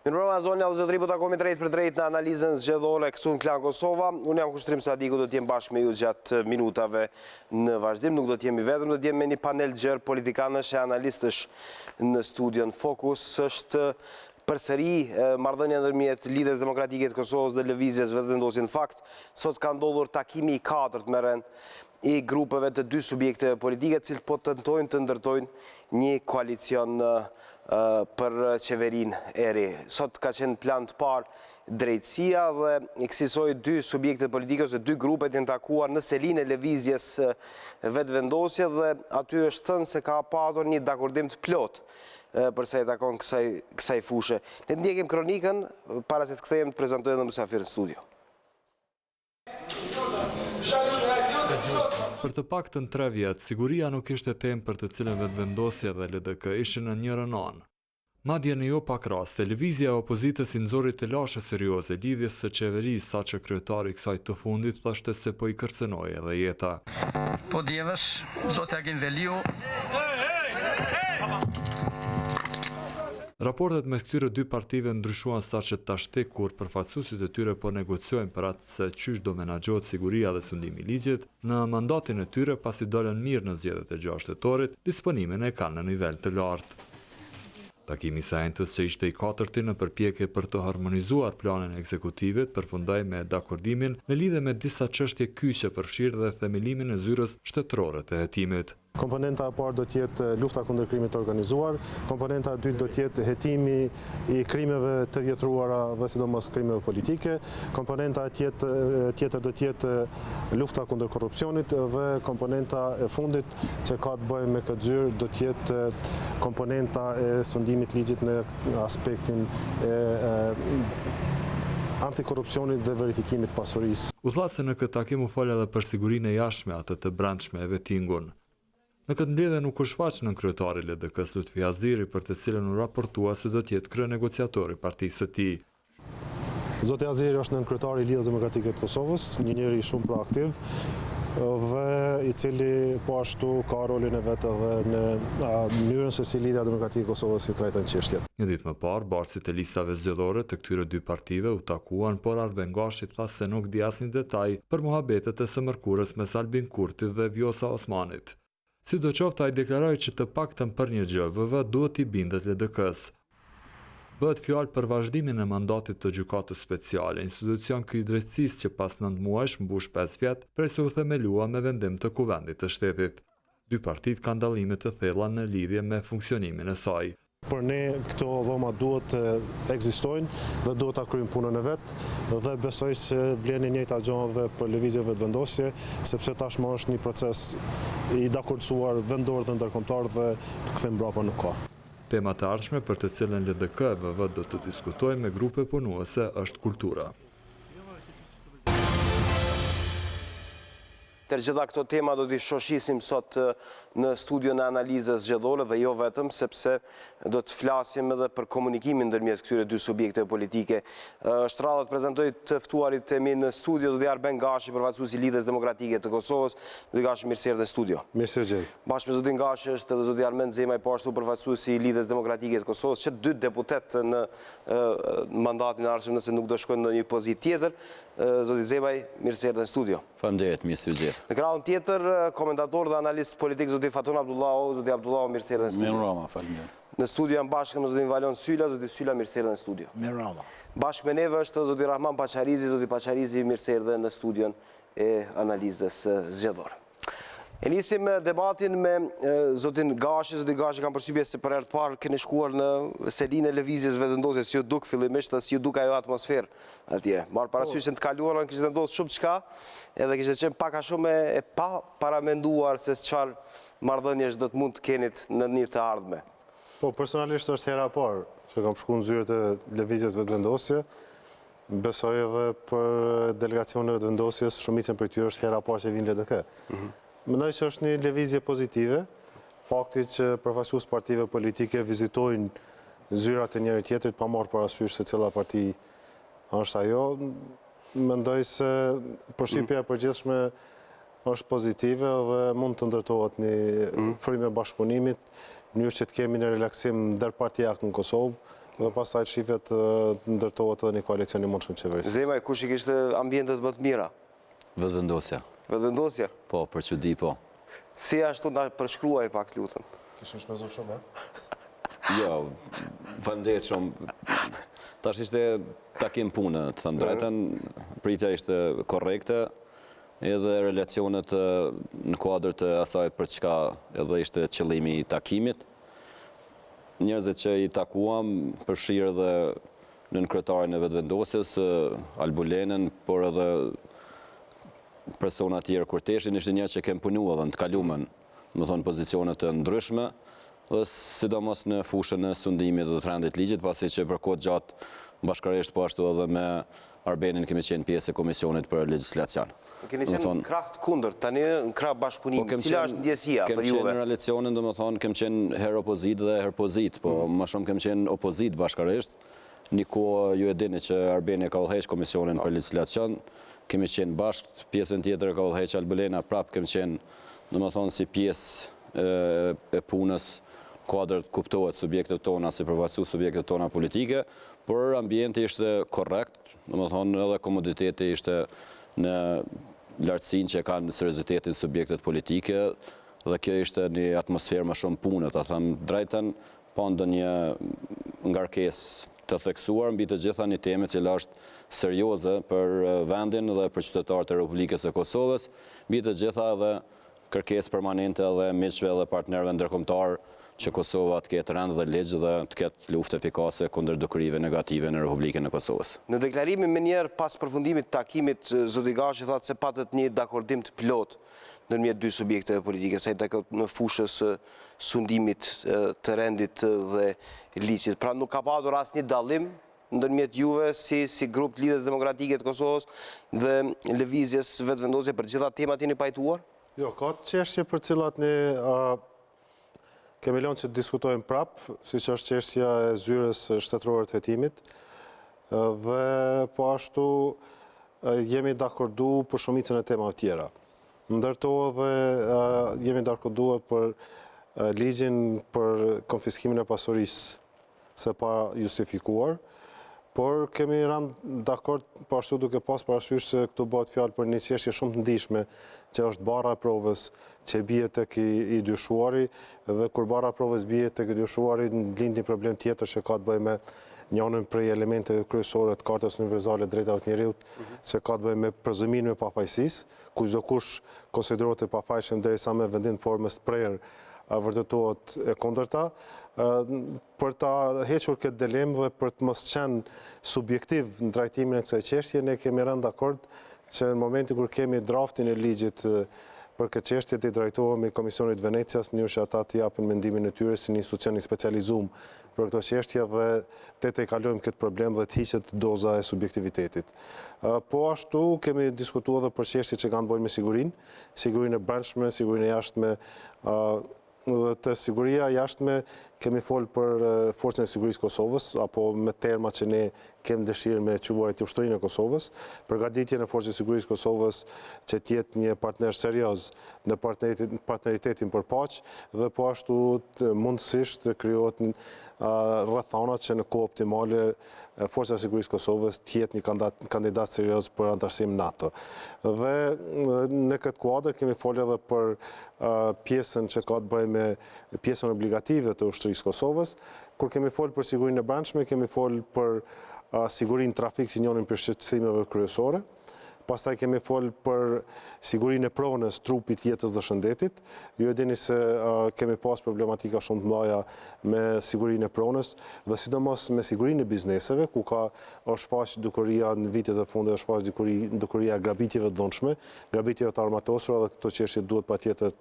Mirëmbrëma zoni Allëzotri, po takomi drejt për drejt në analizën zgjedhore këtu në Klan Kosova. Unë jam Kushtrim Sadiku, do t'jem bashkë me ju gjatë minutave në vazhdim. Nuk do t'jemi vetëm, do t'jem me një panel gjerë politikanësh e analistësh në studion. Fokus është përsëri marrëdhënia ndërmjet Lidhjes Demokratike të Kosovës dhe lëvizjes vetëvendosje. Në fakt, sot ka ndodhur takimi i 4 me rënd i grupeve të dy subjekte politike, cilë po tentojnë të ndërtojnë një koalicion për qeverin e re. Sot ka qenë plan të parë drejtësia dhe i kësisoj dy subjekte politike ose dy grupet janë takuar në selinë e lëvizjes vetëvendosje dhe aty është thënë se ka patur një dakordim të plot përsa i takon kësaj fushë. Ne ndjekim kronikën para se të kthehemi të prezantojmë edhe mysafir në studio. Për të paktën 3 vjet, siguria nuk ishte temë për të cilën vetëvendosja dhe LDK ishin në njërin anë. Madje në jo pak rast, televizja e opozitës i nxori të lashe serioze lidhjes së qeverisë, saqë kryetari i kësaj të fundit thashte se po i kërcënoi edhe jeta. Po djevësh, zotja Genveliu. Raportet me këtyre dy partive ndryshuan saqë tash tek kur përfaqësuesit e tyre po negociojnë për atë se çysh do menaxhohet siguria dhe sundimi i ligjit në mandatin e tyre pasi dolën mirë në zgjedhjet e 6 tetorit, disponimin e kanë në nivel të lartë. Takimi i sajentës që ishte i 4-ti në përpjekje për të harmonizuar planin ekzekutivit përfundoi me dakordimin në lidhje me disa çështje kyçe përfshirë dhe themelimin e zyrës shtetërore të hetimit. Komponenta e parë do të jetë lufta kundër krimit të organizuar, komponenta e dytë do të jetë hetimi i krimeve të vjetruara dhe sidomos krimeve politike, komponenta tjetër do të jetë lufta kundër korrupsionit dhe komponenta e fundit që ka të bëjë me këtë zyrë do të jetë komponenta e sundimit ligjit në aspektin e antikorrupsionit dhe verifikimit pasurisë. Udhëllase në këtë takim u fol edhe për sigurinë e jashtme atë të brendshme e vettingun. Në këtë mbledhje nuk u shfaq nën kryetari i LDK-s Lutfi Aziri, për të cilën u raportua se do të jetë kryenegociatori i partisë së tij. Zoti Aziri është nën kryetari i Lidhjes Demokratike të Kosovës, një njeri shumë proaktiv dhe i cili po ashtu ka rolin e vet edhe në mënyrën se si Lidhja Demokratike e Kosovës i trajton çështjet. Një ditë më parë, barësit e listave zgjedhore të këtyre dy partive u takuan, por Arbengashi tha se nuk di asnjë detaj për mohabetet e së mërkurës mes Albin Kurtit dhe Vjosa Osmanit. Sidoqoftë ai deklaroi që të paktën për një gjë, VV duhet i bindet LDK-s. Bëhet fjalë për vazhdimin e mandatit të gjykatës speciale, institucion ky i drejtësisë që pas 9 muajsh mbush 5 vjet prej se u themelua me vendim të Kuvendit të Shtetit. Dy partitë kanë dallime të thella në lidhje me funksionimin e saj. Për ne këto dhoma duhet të ekzistojnë dhe duhet ta kryejmë punën e vet dhe besoj se blen e njëjta gjë edhe për lëvizjen vetëvendosje, sepse tashmë është një proces i dakordsuar vendor dhe ndërkombëtar dhe kthim mbrapa nuk ka. Tema të ardhshme për të cilën LDK e VV do të diskutojnë me grupe punuese është kultura. Të gjitha këto tema do t'i shoshisim sot në studion e analizës zgjedhore dhe jo vetëm, sepse do të flasim edhe për komunikimin ndërmjet këtyre dy subjekte politike. Është rradha të prezantoj të ftuarit e mi në studio, zoti Arben Gashi, përfaqësuesi i Lidhjes Demokratike të Kosovës. Zoti Gashi, mirë se erdhët në studio. Mirë se gjej. Bashkë me zotin Gashi është edhe zoti Armen Zemaj, po ashtu përfaqësuesi i Lidhjes Demokratike të Kosovës, që dy deputet në mandatin e ardhshëm nëse nuk do shkojnë në një pozitë tjetër. Zoti Zemaj, mirë se erdhët në studio. Faleminderit, mirë se u gjej. Në krahun tjetër, komentator dhe analist politik zoti Fatun Abdullahu. Zoti Abdullahu, mirë se erdhët në studio. Mirëmbrëma, faleminderit. Në studio janë bashkë me zotin Valon Syla. Zoti Syla, mirë se erdhët në studio. Mirëmbrëma. Bashkë me neve është zoti Rahman Pacharizi. Zoti Pacharizi, mirë se erdhët në studion e analizës zgjedhore. E nisim debatin me zotin Gashi. Zoti Gashi, kam përshtypje se për herë të parë keni shkuar në selinë e lëvizjes vetëvendosje, si ju duk fillimisht dhe si ju duk ajo atmosferë atje. Marr parasysh se në të kaluarën kishte ndodhur shumë çka, edhe kishte qenë pak a shumë e pa paramenduar se çfarë marrëdhëniesh do të mund të kenit në një të ardhme. Po, personalisht është hera e parë që kam shkuar në zyrët e lëvizjes vetëvendosje. Besoj edhe për delegacionet e vetëvendosjes, shumicën për tyre është hera e parë që vinë LDK. Mendoj se është një lëvizje pozitive, fakti që përfaqësues partive politike vizitojnë zyrat e njëri tjetrit pa marrë parasysh se cila parti është ajo. Mendoj se përshtypja e përgjithshme është pozitive dhe mund të ndërtohet një frymë bashkëpunimit, në mënyrë që të kemi një relaksim ndërpartijak në Kosovë, Dhe pastaj shifet ndërtohet edhe një koalicion i mundshëm qeverisë. Zemaj, kush I kishte ambientet më të mira? Vetvendosja. Vetëvendosja? Po, për çudi po. Si ashtu na përshkruaj pak lutem. Kishin shpenzuar shumë, Jo, faleminderit shumë. Tash ishte takim pune, të them drejtën, pritja ishte korrekte, edhe relacionet në kuadër të asaj për çka edhe ishte qëllimi I takimit. Njerëzit që I takuam, përfshirë edhe nënkryetarin e vetvendosjes, Albulenën, por edhe persona tjerë Kurteshin, ishte njerëz që kemë punu edhe në të kalumen, më thonë pozicionet të ndryshme, dhe sidomos në fushën e sundimit dhe të rendit ligjit, pasi që për kohë gjatë bashkërisht po ashtu edhe me Arbenin kemi qenë pjesë e Komisionit për Legjislacion. Keni qenë në krah të kundërt, tani në krah bashkëpunimi. Cila është ndjesia për juve? Kem qenë në relacionin, domethënë, kem qenë herë opozit dhe herë pozit, po më shumë kem qenë opozit bashkërisht. Një kohë ju e dini që Arbeni ka udhëheq Komisionin për Legjislacion, kemi qenë bashkë, pjesën tjetër ka udhëheq Albulena, prapë kem qenë, domethënë, si pjesë e punës, kuadrët kuptohet subjektet tona si përfaqësues subjektet tona politike, por ambienti ishte korrekt, domethënë edhe komoditeti ishte në lartësinë që kanë seriozitetin subjektet politike dhe kjo ishte një atmosferë më shumë pune, ta them drejtën, pa ndonjë ngarkesë të theksuar mbi të gjitha një temë që është serioze për vendin dhe për qytetarët e Republikës së Kosovës, mbi të gjitha edhe kërkesë permanente dhe miqve dhe partnerëve ndërkombëtar që Kosova të ketë rend dhe ligj dhe të ketë luftë efikase kundër dukurive negative në Republikën e Kosovës. Në deklarimin me njerë pas përfundimit të takimit, zoti Gashi thatë se patët një dakordim të plot ndërmjet dy subjekteve politike, sa I në fushës sundimit të rendit dhe ligjit. Pra nuk ka patur asnjë dallim ndërmjet juve si grup të Lidhjes Demokratike të Kosovës dhe lëvizjes vetvendosje për gjitha temat jeni pajtuar? Jo, ka çështje për cilat ne kemi lënë që të diskutojmë prapë, siç është çështja e zyrës shtetërore të hetimit, dhe po ashtu jemi dakordu për shumicën e temave tjera. Ndërto dhe jemi dakorduar për ligjin për konfiskimin e pasurisë së pa justifikuar, por kemi rënë dakord po ashtu duke pas parasysh se këtu bëhet fjalë për një çështje shumë të ndihshme, që është barra e provës që bie tek I dyshuari, dhe kur barra e provës bie tek I dyshuari lind një problem tjetër që ka të bëjë me njërin prej elementeve kryesore të Kartës Universale të Drejtave të Njerëzit, që ka të bëjë me prezumimin e papajësisë, ku çdo kush konsiderohet I papajshëm derisa me vendim të formës të prerë vërtetohet e kundërta. Për ta hequr këtë dilemë dhe për të mos qenë subjektiv në trajtimin e kësaj çështje, ne kemi rënë dakord që në momentin kur kemi draftin e ligjit për këtë çështje të drejtohemi Komisionit Venecias në mënyrë që ata të japin mendimin e tyre si një institucion I specializuar për këtë çështje dhe të kalojmë këtë problem dhe të hiqet doza e subjektivitetit. Po ashtu kemi diskutuar edhe për çështje që kanë të bëjnë me sigurinë e brendshme, sigurinë e jashtme, dhe të siguria jashtme kemi folë për Forcën e Sigurisë Kosovës, apo me terma që ne kemi dëshirë me quajtur ushtrinë e Kosovës, përgatitjen e Forcës e Sigurisë Kosovës që të jetë një partner serioz në partneritetin për paqë, dhe po ashtu mundësisht krijohet rrethana që në kohë optimale Forca e Sigurisë Kosovës të jetë një kandidat serioz për antarësim NATO. Dhe në këtë kuadër kemi folë edhe për pjesën që ka të bëjë me pjesën obligative të ushtrisë Kosovës, kur kemi folë për sigurinë e brendshme, kemi folë për sigurinë trafik që njënin për shqetësimeve kryesore. Pastaj kemi folë për sigurinë e pronës, trupit, jetës dhe shëndetit. Ju e dini se kemi pas problematika shumë të mëdha me sigurinë e pronës dhe sidomos me sigurinë e bizneseve, ku është shfaq dukuria në vitet e fundit, është shfaq dukuria e grabitjeve të dhunshme, grabitjeve të armatosura, dhe këto çështje duhet patjetër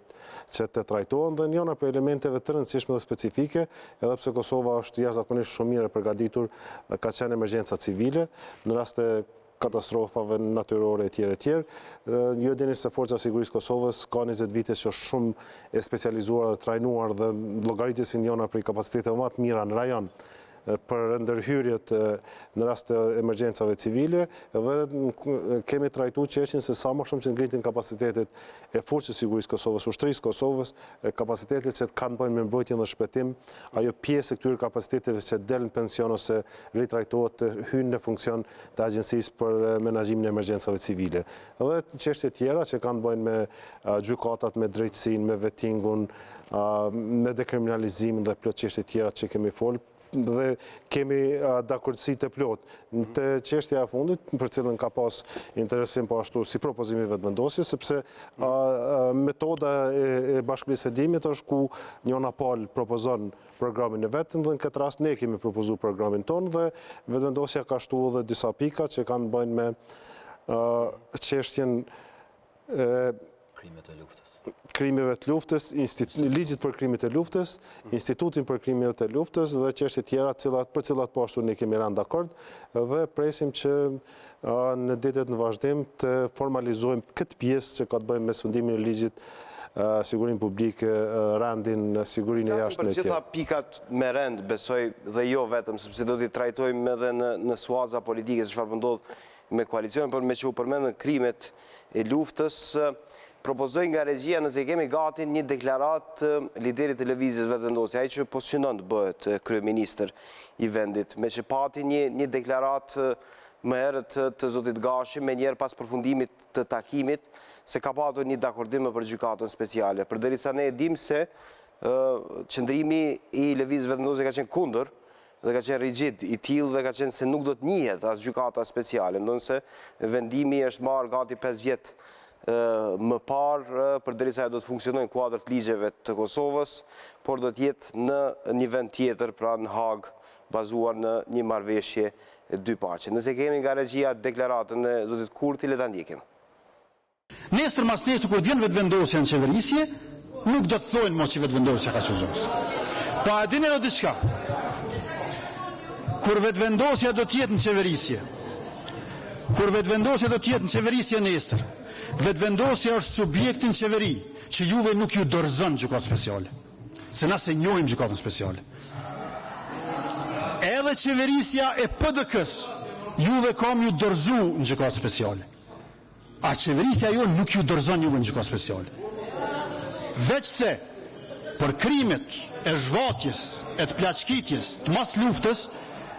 që të trajtohen dhe njëra për elementeve të rëndësishme dhe specifike, edhe pse Kosova është jashtëzakonisht shumë mirë përgatitur, ka qenë emergjenca civile në raste katastrofave natyrore e tjerë. Ju e dini se Forca e Sigurisë Kosovës ka 20 vite që është shumë e specializuar dhe trajnuar dhe llogaritet si njëra prej kapaciteteve më të mira në rajon për ndërhyrjet në rast të emergjencave civile dhe kemi trajtuar çështjen se sa më shumë që ngritin kapacitetet e Forcës së Sigurisë Kosovës, ushtrisë Kosovës, kapacitetet që kanë bëjnë me mbrojtjen dhe shpëtim, ajo pjesë e këtyre kapaciteteve që del në pension ose ritrajtohet të hynë në funksion të agjencisë për menaxhimin e emergjencave civile. Dhe çështje tjera që kanë bëjnë me gjykatat, me drejtësinë, me vettingun, me dekriminalizimin dhe plot çështje tjera që kemi folë, dhe kemi dakordësi të plot. Të çështja e fundit, për cilën ka pas interesim po ashtu si propozimi vetëvendosjes, sepse metoda e bashkëpunisë së dimit është ku njëna palë propozon programin e vetën dhe në këtë rast ne kemi propozuar programin tonë dhe vetëvendosja ka shtuar edhe disa pika që kanë bëjnë me çështjen krimeve të luftës, ligjit për krimet e luftës, institutin për krimet e luftës dhe çështje tjera për cilat po ashtu ne kemi rënë dakord dhe presim që në ditët në vazhdim të formalizojmë këtë pjesë që ka të bëjë me sundimin e ligjit sigurinë publike, rendin, sigurinë e jashtme e tjera. Për gjitha pikat me rend, besoj dhe jo vetëm, sepse do t'i trajtojmë edhe në suaza politike, se çfarë ndodh me koalicion, por me që u përmendën krimet e luftës, propozoj nga regjia nëse kemi gati një deklarat lideri televizijës vetëvendosje, ai që po synon të bëhet kryeministër i vendit, me që pati një deklarat më herët të zotit Gashi, me njerë pas përfundimit të takimit, se ka patur një dakordim për gjykatën speciale. Përderisa ne e dim se qëndrimi i lëvizjes vetëvendosje ka qenë kundër, dhe ka qenë rigjid i tillë dhe ka qenë se nuk do të njihet as gjykata speciale, ndonse vendimi është marrë gati 5 vjet më parë, përderisa do të funksionojnë kuadrat ligjeve të Kosovës, por do të jetë në një vend tjetër, pra në Hag, bazuar në një marrëveshje dy paqe. Nëse kemi nga regjia deklaratën e zotit Kurti, le ta ndjekim. Nesër mas nesër kur vjen vetëvendosja në qeverisje, nuk do të thojnë mos që vetëvendosja ka qëzos. Pa e dini edhe diçka. Kur vetëvendosja do të jetë në qeverisje, nesër, vetëvendosja është subjekti në qeveri që juve nuk ju dorëzon gjykatë speciale. Se na se njohim gjykatën speciale. Edhe qeverisja e PDK-s juve kam ju dorëzu në gjykatë speciale. A qeverisja jo nuk ju dorëzon juve në gjykatë speciale. Veç se për krimet e zhvatjes, e të plaçkitjes, të mas luftës,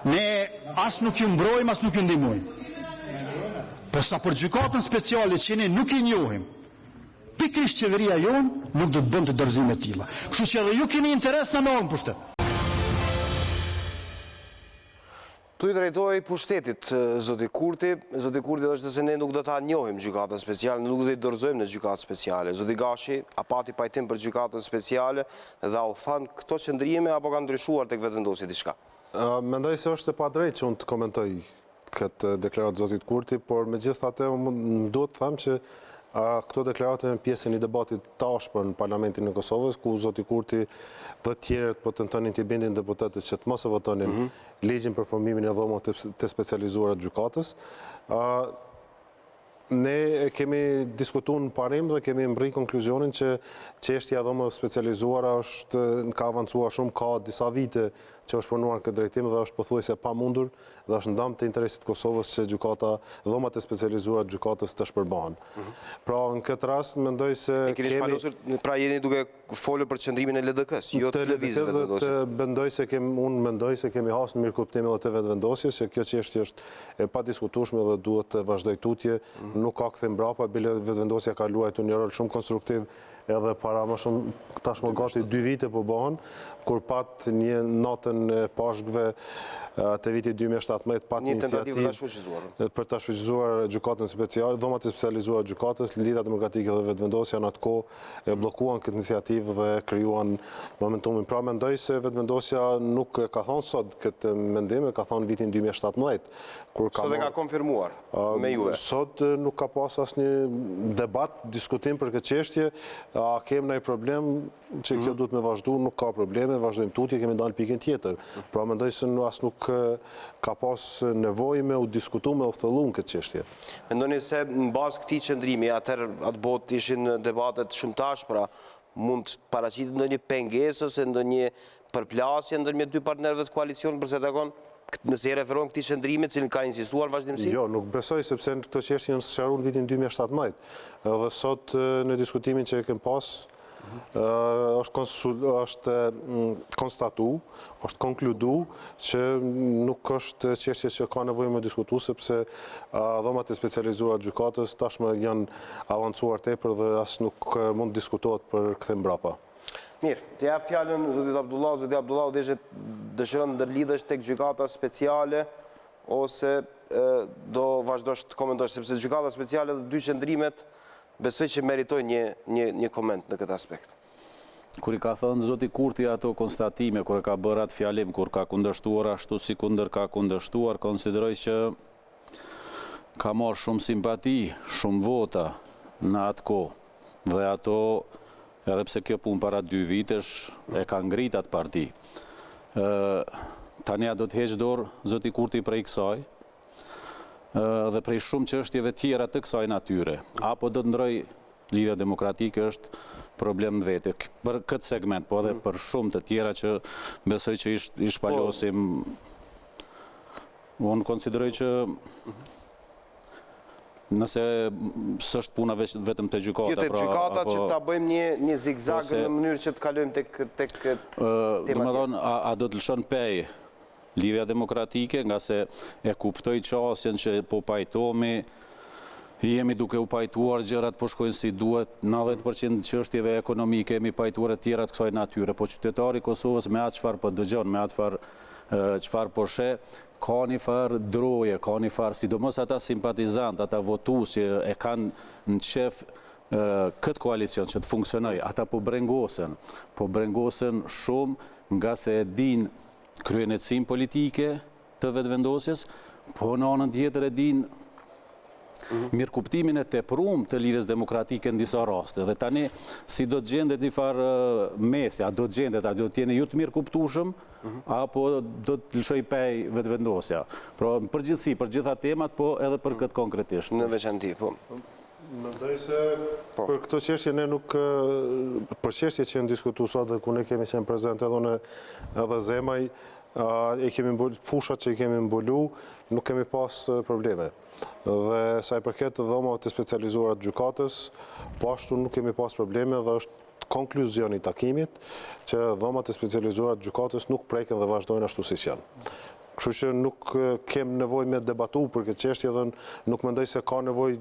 ne as nuk ju mbrojmë, as nuk ju ndihmojmë. Po sa për gjykatën speciale që ne nuk i njohim, pikërisht qeveria jonë nuk do të bënd të dorëzime të tilla. Kështu që edhe ju keni interes në marrën pushtet. Tu i drejtoj pushtetit, zoti Kurti. Zoti Kurti është se ne nuk do ta njohim gjykatën speciale, nuk do t'i dorëzojmë në gjykatë speciale. Zoti Gashi, a pati pajtim për gjykatën speciale dhe a u than këto qëndrime apo ka ndryshuar tek vetëvendosja diçka? Mendoj se është e padrejtë që unë të komentoj këtë deklaratë zotit Kurti, por me gjithatë më duhet të them që këto deklarate në pjesën i debatit tashpër në Parlamentin e Kosovës, ku zoti Kurti dhe tjerët po tentonin të bindin deputetët që të mos e votonin ligjin për formimin e dhomave të specializuara të gjykatës. Ne kemi diskutuar në parim dhe kemi mbri konkluzionin që çështja e dhomave specializuara ka avancuar shumë, ka disa vite që është punuar këtë drejtim dhe është pothuajse pamundur dhe është ndam të interesit të Kosovës që dhomat e specializuara të gjykatës të shpërbahen. Pra në këtë rast mendoj se pra jeni duke folur për qëndrimin e LDK-s, jo të lëvizjes vetëvendosjes. Unë mendoj se kemi hasur në mirëkuptim edhe të vetëvendosjes, se kjo çështje është e padiskutueshme dhe duhet të vazhdoj tutje, nuk ka kthim mbrapa, bile vetëvendosja ka luajtur një rol shumë konstruktiv edhe para më shumë, tashmë gati 2 vite po bëhen, kur pat një natën e pashkëve të vitit 2017 pat një iniciativë për ta shfuqizuar gjykatën speciale, dhomat e specializuara të gjykatës, Lidhja Demokratike dhe vetëvendosja në atë kohë e bllokuan këtë iniciativë dhe krijuan momentumin. Pra mendoj se vetëvendosja nuk ka thënë sot këtë mendim, ka thënë vitin 2017. Sot e ka konfirmuar me juve. Sot nuk ka pas asnjë debat, diskutim për këtë çështje. A kemi ndonjë problem që kjo duhet me vazhdu? Nuk ka probleme, vazhdojmë tutje, kemi dalë pikën tjetër. Pra mendoj se as nuk ka pas nevojë me u diskutu, me u thellu këtë çështje. Mendoni se në bazë këtij qëndrimi, atëherë atë botë ishin debatet shumë tashpra, mund të paraqitet ndonjë pengesë ose ndonjë përplasje ndërmjet dy partnerëve të koalicion përse takon nëse i referon këtij shëndrimi, cilin ka insistuar vazhdimsi? Jo, nuk besoj, sepse këto çështje janë sqaruar në vitin 2017. Edhe sot në diskutimin që e kem pas, është konstatu, është konkludu që nuk është çështje që ka nevojë me diskutu, sepse dhomat e specializuara të gjykatës tashmë janë avancuar tepër dhe as nuk mund diskutohet për kthim mbrapa. Mirë, të jap fjalën zotit Abdullah. Zoti Abdullah dëshiron ndërlidhesh tek gjykata speciale ose do vazhdosh të komentosh, sepse gjykata speciale dhe dy qëndrimet besoj që meritojnë një koment në këtë aspekt. Kur i ka thënë zoti Kurti ato konstatime, kur e ka bërë atë fjalim, kur ka kundërshtuar ashtu si ka kundërshtuar, konsideroj që ka marrë shumë simpati, shumë vota në atë kohë. Dhe ato, edhe pse kjo punë para 2 vitesh, e ka ngrit atë parti. Tani do të heqë dorë zoti Kurti prej kësaj, dhe prej shumë çështjeve tjera të kësaj natyre. Apo do të ndroj Lidhja Demokratike është problem në vete, për këtë segment, po edhe për shumë të tjera që besoj që i shpalosim. Unë konsideroj që nëse s'është puna vetëm të gjykata. Jo të gjykata që ta bëjmë një zigzag në mënyrë që të kalojmë tek tema. Domethënë, a do të lëshon pej Lidhja Demokratike, nga se e kuptoj qasjen që po pajtomi, jemi duke u pajtuar gjërat po shkojnë si duhet, 90% çështjeve ekonomike jemi pajtuar e tjera të kësaj natyre, po qytetari i Kosovës me atë çfarë po dëgjon, me atë çfarë po sheh, ka një farë droje, ka një farë, sidomos ata simpatizant, ata votues që e kanë në qef këtë koalicion që të funksionoj, ata po brengosen shumë nga se e din kryenetësinë politike të vetëvendosjes, po në anën tjetër e din mirëkuptimin e teprum të Lidhjes Demokratike në disa raste. Dhe tani, si do të gjendet një farë mesi, a do të gjendet, a do të jeni ju të mirëkuptueshëm, apo do të lëshoj pej vetëvendosja. Pra, në përgjithësi, për gjitha temat, po edhe për këtë konkretisht. Në veçanti, po. Mendoj se për këto çështje ne nuk, për çështje që janë diskutuar sot dhe ku ne kemi qenë prezent edhe Zemaj, fushat që i kemi mbulu, nuk kemi pas probleme. Dhe sa i përket dhomave të specializuara të gjykatës, po ashtu nuk kemi pas probleme dhe është konkluzioni i takimit që dhomat e specializuara të gjykatës nuk preken dhe vazhdojnë ashtu siç janë. Kështu që nuk kem nevojë me debatu për këtë çështje dhe nuk mendoj se ka nevojë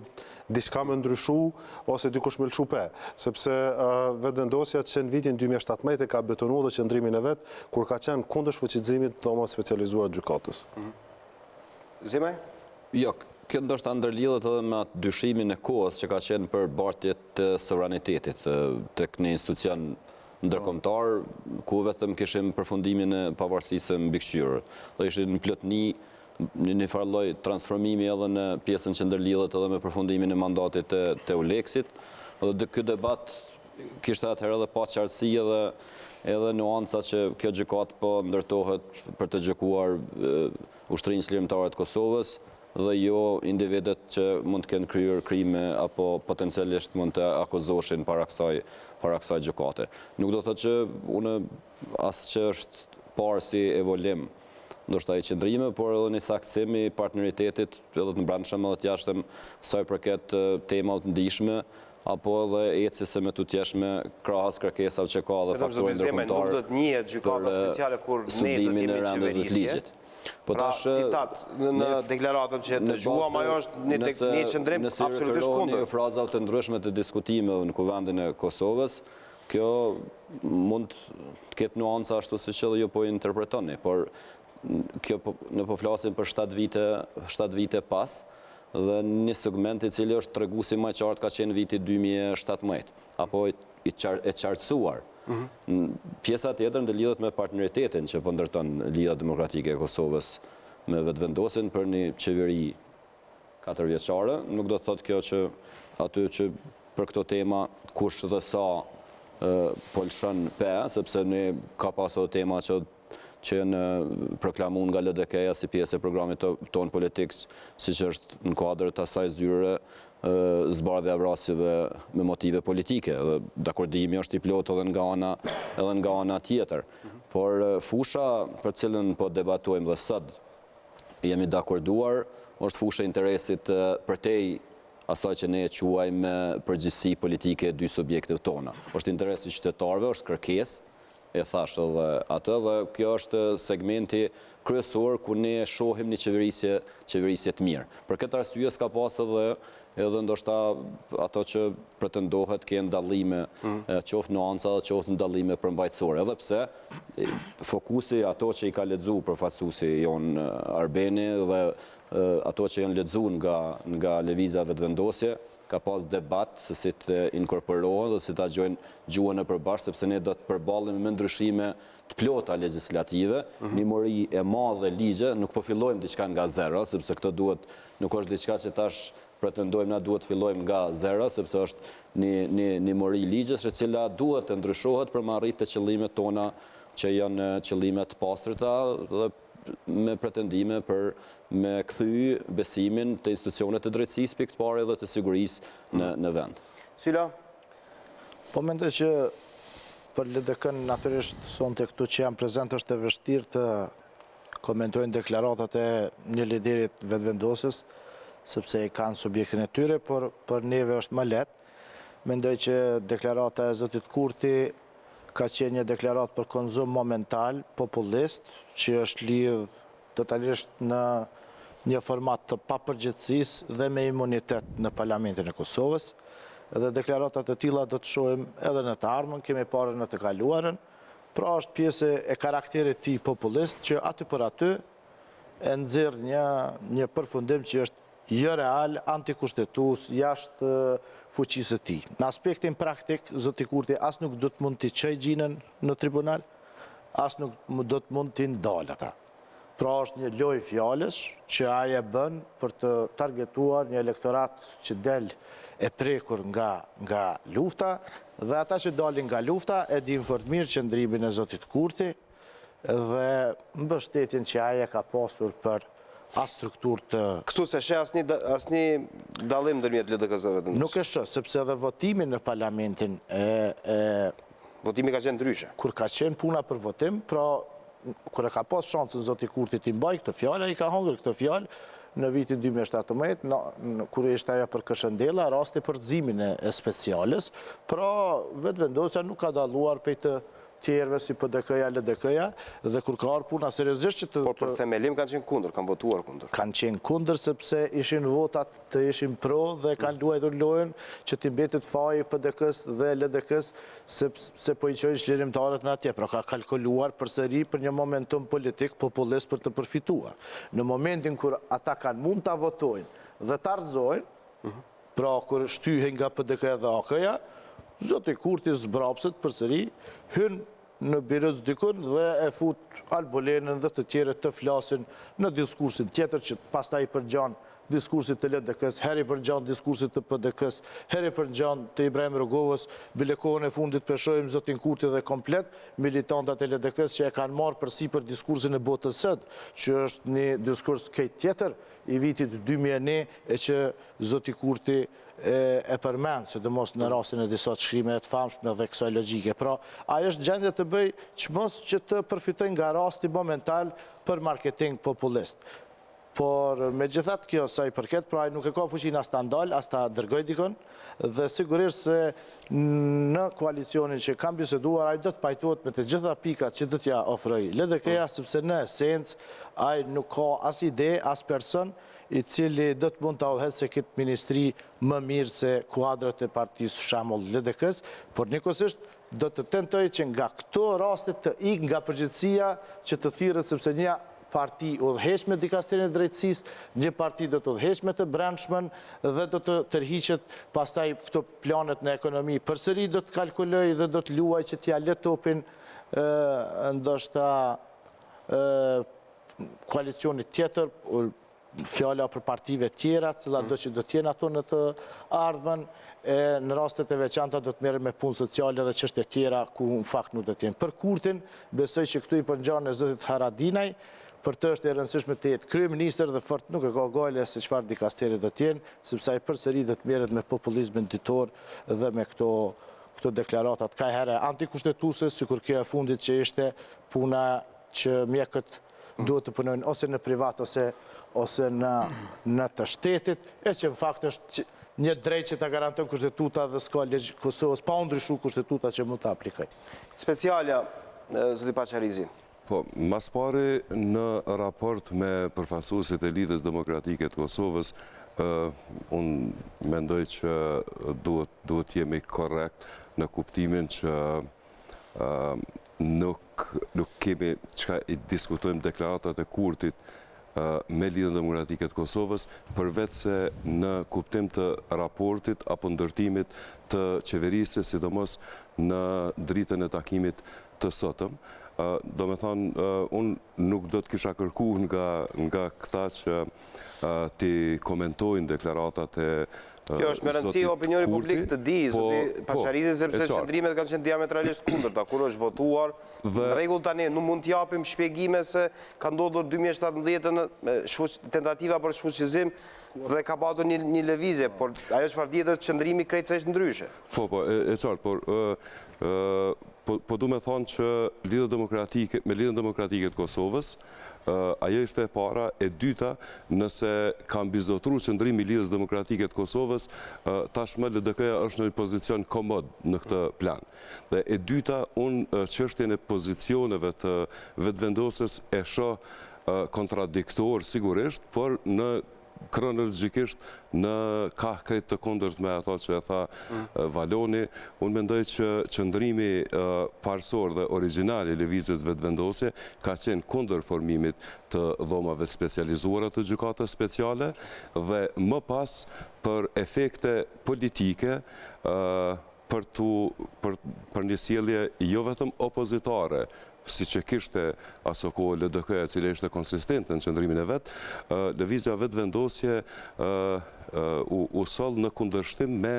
diçka me ndryshu ose dikush me lëshu pe, sepse vetëvendosja që në vitin 2017 e ka betonuar dhe qëndrimin e vet kur ka qenë kundër shfuqizimit të dhomave specializuara të gjykatës. Zemaj? Jo, kjo ndoshta ndërlidhet edhe me atë dyshimin e kohës që ka qenë për bartje të sovranitetit tek një institucion ndërkombëtar, ku vetëm kishim përfundimin e pavarësisë mbikëqyrë. Dhe ishin në plotni një farë lloj transformimi edhe në pjesën që ndërlidhet edhe me përfundimin e mandatit të Uleksit. Dhe ky debat kishte atëherë edhe pa qartësi edhe nuanca që kjo gjykatë po ndërtohet për të gjykuar ushtrinë lirimtare të Kosovës dhe jo individet që mund të kenë kryer krime apo potencialisht mund të akuzoshin para kësaj gjykate. Nuk do të thotë që unë as që është parë si evolim ndoshta i qëndrime, por edhe një saksim i partneritetit edhe të brendshëm edhe të jashtëm sa i përket temave të ndihshme apo edhe ecjes së me tutjeshme krahas kërkesave që ka dhe faktorë ndërkombëtar. Nuk do të njihet gjykata speciale kur ne do të jemi qeverisje. Pra, citat, në deklaratën që të gjuam, ajo është një qëndrim absolutisht kundër. Në fraza të ndryshme të diskutimeve në kuvendin e Kosovës, kjo mund të ketë nuanca ashtu si që dhe ju po interpretoni, por kjo në po flasim për 7 vite pas, dhe një segment i cili është treguesi më qartë ka qenë viti 2017, apo i qartësuar. Pjesa tjetër ndërlidhet me partneritetin që po ndërton Lidhja Demokratike e Kosovës me vetëvendosjen për një qeveri 4 vjeçare. Nuk do të thotë kjo që aty që për këto tema kush dhe sa po lëshon pe, sepse ne ka pasur tema që janë proklamuar nga LDK-ja si pjesë e programit ton politik, siç është në kuadër të asaj zyre zbardhja e vrasjeve me motive politike. Dakordimi është i plotë edhe nga ana tjetër. Por fusha për cilën po debatojmë dhe sot jemi dakorduar, është fusha interesit përtej asaj që ne e quajmë përgjegjësi politike e dy subjekteve tona. Është interesi qytetarëve, është kërkesë, e thash edhe atë, dhe kjo është segmenti kryesor ku ne shohim një qeverisje të mirë. Për këtë arsye s'ka pas edhe ndoshta ato që pretendohet ke ndallime, qoftë nuanca, qoftë ndallime përmbajtësore. Edhe pse fokusi ato që i ka lexuar përfaqësuesi jon Arbeni dhe ato që janë lexuar nga lëvizja vetëvendosje, ka pas debat se si të inkorporohen dhe si ta gjojnë gjuhën e përbashkët, sepse ne do të përballemi me ndryshime të plota legjislative, një mori e madhe ligje, nuk po fillojmë diçka nga zero, sepse këtë nuk është diçka që tash pretendojmë na duhet fillojmë nga zero, sepse është një mori ligjes e cila duhet të ndryshohet për të arritur qëllimet tona që janë qëllime të pastrita dhe me pretendime për me kthy besimin të institucionet të drejtësisë pikë të parë dhe të sigurisë në vend. Syla? Po mendoj që për LDK-n natyrisht sonte këtu që jam prezent është e vështirë të komentojnë deklaratat e një liderit vetëvendosës, sepse i kanë subjektin e tyre, por për neve është më lehtë. Mendoj që deklarata e zotit Kurti ka qenë një deklarat për konzum momental, populist, që është lidh totalisht në një format të papërgjithësisë dhe me imunitet në Parlamentin e Kosovës. Dhe deklaratat e tilla do të shohim edhe në të ardhmen, kemi parë në të kaluarën, pra është pjesë e karakterit tij populist që aty për aty e nxjerr një përfundim që është jo real, antikushtetues, jashtë fuqisë së tij. Në aspektin praktik, zoti Kurti as nuk do të mund t'i çojë gjinën në tribunal, as nuk do të mund t'i ndalë ata. Pra është një lojë fjalësh që ai e bën për të targetuar një elektorat që del e prekur nga lufta, dhe ata që dalin nga lufta e dinë fort mirë qëndrimin e zotit Kurti dhe mbështetjen që ai e ka pasur për as strukturë të... Kështu se sheh asnjë dallim ndërmjet LDK-s dhe vetëm. Nuk e shoh, sepse edhe votimi në parlamentin Votimi ka qenë ndryshe. Kur ka qenë puna për votim, pra kur e ka pas shansën zoti Kurti t'i mbaj këtë fjalë, ai ka hongër këtë fjalë në vitin 2017, kur ishte ajo për Këshëndella, rasti për gëzimin e speciales, pra vetëvendosja nuk ka dalluar prej të tjerëve si PDK-ja, LDK-ja, dhe kur ka arë puna seriozisht që të... Por për themelim kanë qenë kundër, kanë votuar kundër. Kanë qenë kundër sepse ishin votat të ishin pro dhe kanë luajtur lojën që t'i mbetet faji PDK-s dhe LDK-s sepse po i qojnë çlirimtarët në atje. Pra ka kalkuluar përsëri për një momentum politik populist për të përfituar. Në momentin kur ata kanë mund ta votojnë dhe ta rrëzojnë, pra kur shtyhen nga PDK dhe AK-ja, zoti Kurti zbrapset përsëri, hyn në birës dikun dhe e fut Albolenën dhe të tjere të flasin në diskursin tjetër që pastaj i përgjan diskursit të LDK-s, heri përgjan diskursit të PDK-s, heri përgjan të Ibrahim Rogovës, bile kohën e fundit peshojmë zotin Kurti dhe komplet militantat e LDK-s që e kanë marrë përsi për diskursin e botës sët, që është një diskurs kejt tjetër i vitit 2001 e që zoti Kurti e përmend, sidomos në rastin e disa shkrime të famshme dhe kësaj logjike. Pra, ai është gjendje të bëj çmos që të përfitojnë nga rasti momental për marketing populist. Por megjithatë kjo sa i përket, pra ai nuk e ka fuqinë as ta ndal, as ta dërgoj dikon, dhe sigurisht se në koalicionin që kam biseduar, ai do të pajtohet me të gjitha pikat që do t'ja ofroj LDK-ja, sepse në esencë ai nuk ka as ide, as person i cili do të mund të udhëhet se këtë ministri më mirë se kuadrat e partisë shembull LDK-s, por njëkohësisht do të tentoj që nga këto raste të ikë nga përgjithësia që të thirret, sepse një parti udhëheqme dikasterin e drejtësisë, një parti do të udhëheqme të brendshmën dhe do të tërhiqet pastaj këto planet në ekonomi. Përsëri do të kalkuloj dhe do të luaj që t'ja lë topin ndoshta koalicionit tjetër, fjala për partive tjera, cilat do që do t'jenë ato në të ardhmen, në rastet e veçanta do të merren me punë sociale dhe çështje tjera ku në fakt nuk do t'jenë. Për Kurtin, besoj që këtu i përngjan e zotit Haradinaj, për të është e rëndësishme të jetë kryeministër dhe fort nuk e ka gale se çfarë dikasteri do t'jenë, sepse ai përsëri do të merret me populizmin ditor dhe me këto këto deklaratat ka herë antikushtetuese, sikur kjo e fundit që ishte puna që mjekët duhet të punojnë ose në privat ose në të shtetit, e që në fakt është një drejt që ta garanton kushtetuta dhe s'ka ligj Kosovës, pa u ndryshu kushtetuta që mund të aplikoj. Specialja, zoti Paqarizi. Po, mas pari në raport me përfaqësuesit e Lidhjes Demokratike të Kosovës, unë mendoj që duhet jemi korrekt në kuptimin që nuk kemi çka i diskutojmë deklaratat e Kurtit me Lidhjen Demokratike të Kosovës, përveç se në kuptim të raportit apo ndërtimit të qeverisë, sidomos në dritën e takimit të sotëm. Do me thonë, unë nuk do të kisha kërku nga këta që ti komentojnë deklaratat e Kjo është me rëndësi opinioni publik të di, zoti Paqarizi, sepse qëndrimet kanë qenë diametralisht kundërta, kur është votuar. Në rregull tani, nuk mund t'japim shpjegime se ka ndodhur 2017 tentativa për shfuqizim dhe ka patur një lëvizje, por ajo çfarë dihet është qëndrimi krejtësisht ndryshe. Po, e qartë, po du me thonë që me Lidhjen Demokratike të Kosovës, ajo ishte e para, e dyta, nëse kam bizotru qëndrimi Lidhjes Demokratike të Kosovës, tashmë LDK-ja është në një pozicion komod në këtë plan. Dhe e dyta, unë çështjen e pozicioneve të vetëvendosjes e shoh kontradiktor sigurisht, por në kronologjikisht në ka krejt të kundërt me ato që e tha Valoni. Unë mendoj që qëndrimi parsor dhe origjinal i lëvizjes vetëvendosje ka qenë kundër formimit të dhomave specializuara të gjykatës speciale dhe më pas për efekte politike për një sjellje jo vetëm opozitare, si që kishte aso kohë LDK-ja, cila ishte konsistente në qëndrimin e vetë, lëvizja vetëvendosje u soll në kundërshtim me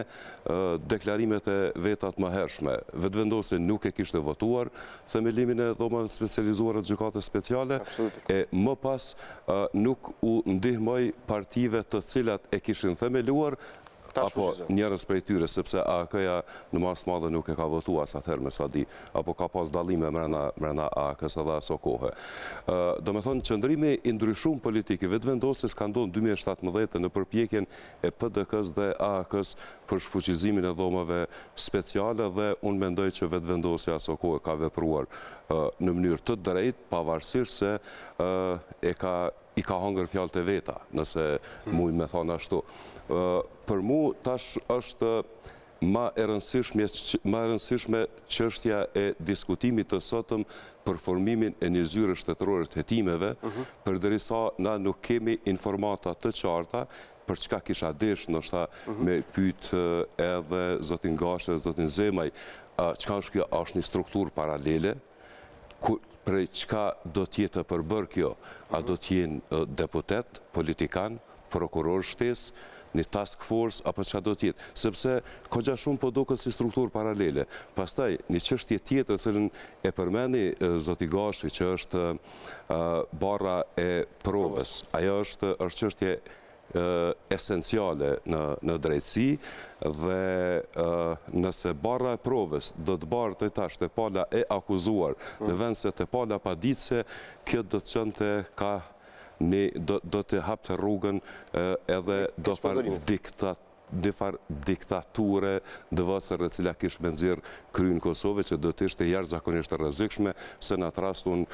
deklarimet e vetat më hershme. Vetëvendosje nuk e kishte votuar themelimin e dhomave specializuara të gjykatës speciale, e më pas nuk u ndihmoj partive të cilat e kishin themeluar apo njerëz prej tyre, sepse AK-ja në masë madhe nuk e ka votu as atëherë me sa di, apo ka pas dallime mrena AK-s edhe aso kohë. Do me thonë, qëndrimi i ndryshum politik i vetëvendosjes ka ndodhur në 2017 në përpjekjen e PDK-s dhe AK-s për shfuqizimin e dhomave speciale dhe unë mendoj që vetëvendosja aso kohë ka vepruar në mënyrë të drejtë, pavarësisht se i ka hongër fjalët e veta, nëse mujnë me thonë ashtu. Për mu tash është ma e rëndësishme çështja e diskutimit të sotëm për formimin e një zyre shtetërore të hetimeve, përderisa na nuk kemi informata të qarta për çka kisha desh ndoshta me pyet edhe zotin Gashe, zotin Zemaj, çka është kjo, është një strukturë paralele, prej çka do t'jetë të përbër kjo, a do t'jenë deputet, politikan, prokuror shtesë, një task force, apo çka do t'jetë, sepse kogja shumë po duket si strukturë paralele. Pastaj, një çështje tjetër, cilën e përmeni zoti Gashi, që është barra e provës, ajo është çështje esenciale në drejtësi dhe nëse barra e provës do të bartë tash të pala e akuzuar në vend se të pala paditëse, kjo do të qënte ka do të hapte rrugën edhe do farë diktature dëvësër e cila kishë me nëzirë kryin Kosove, që do të ishte jashtëzakonisht rrezikshme, se në atë rast unë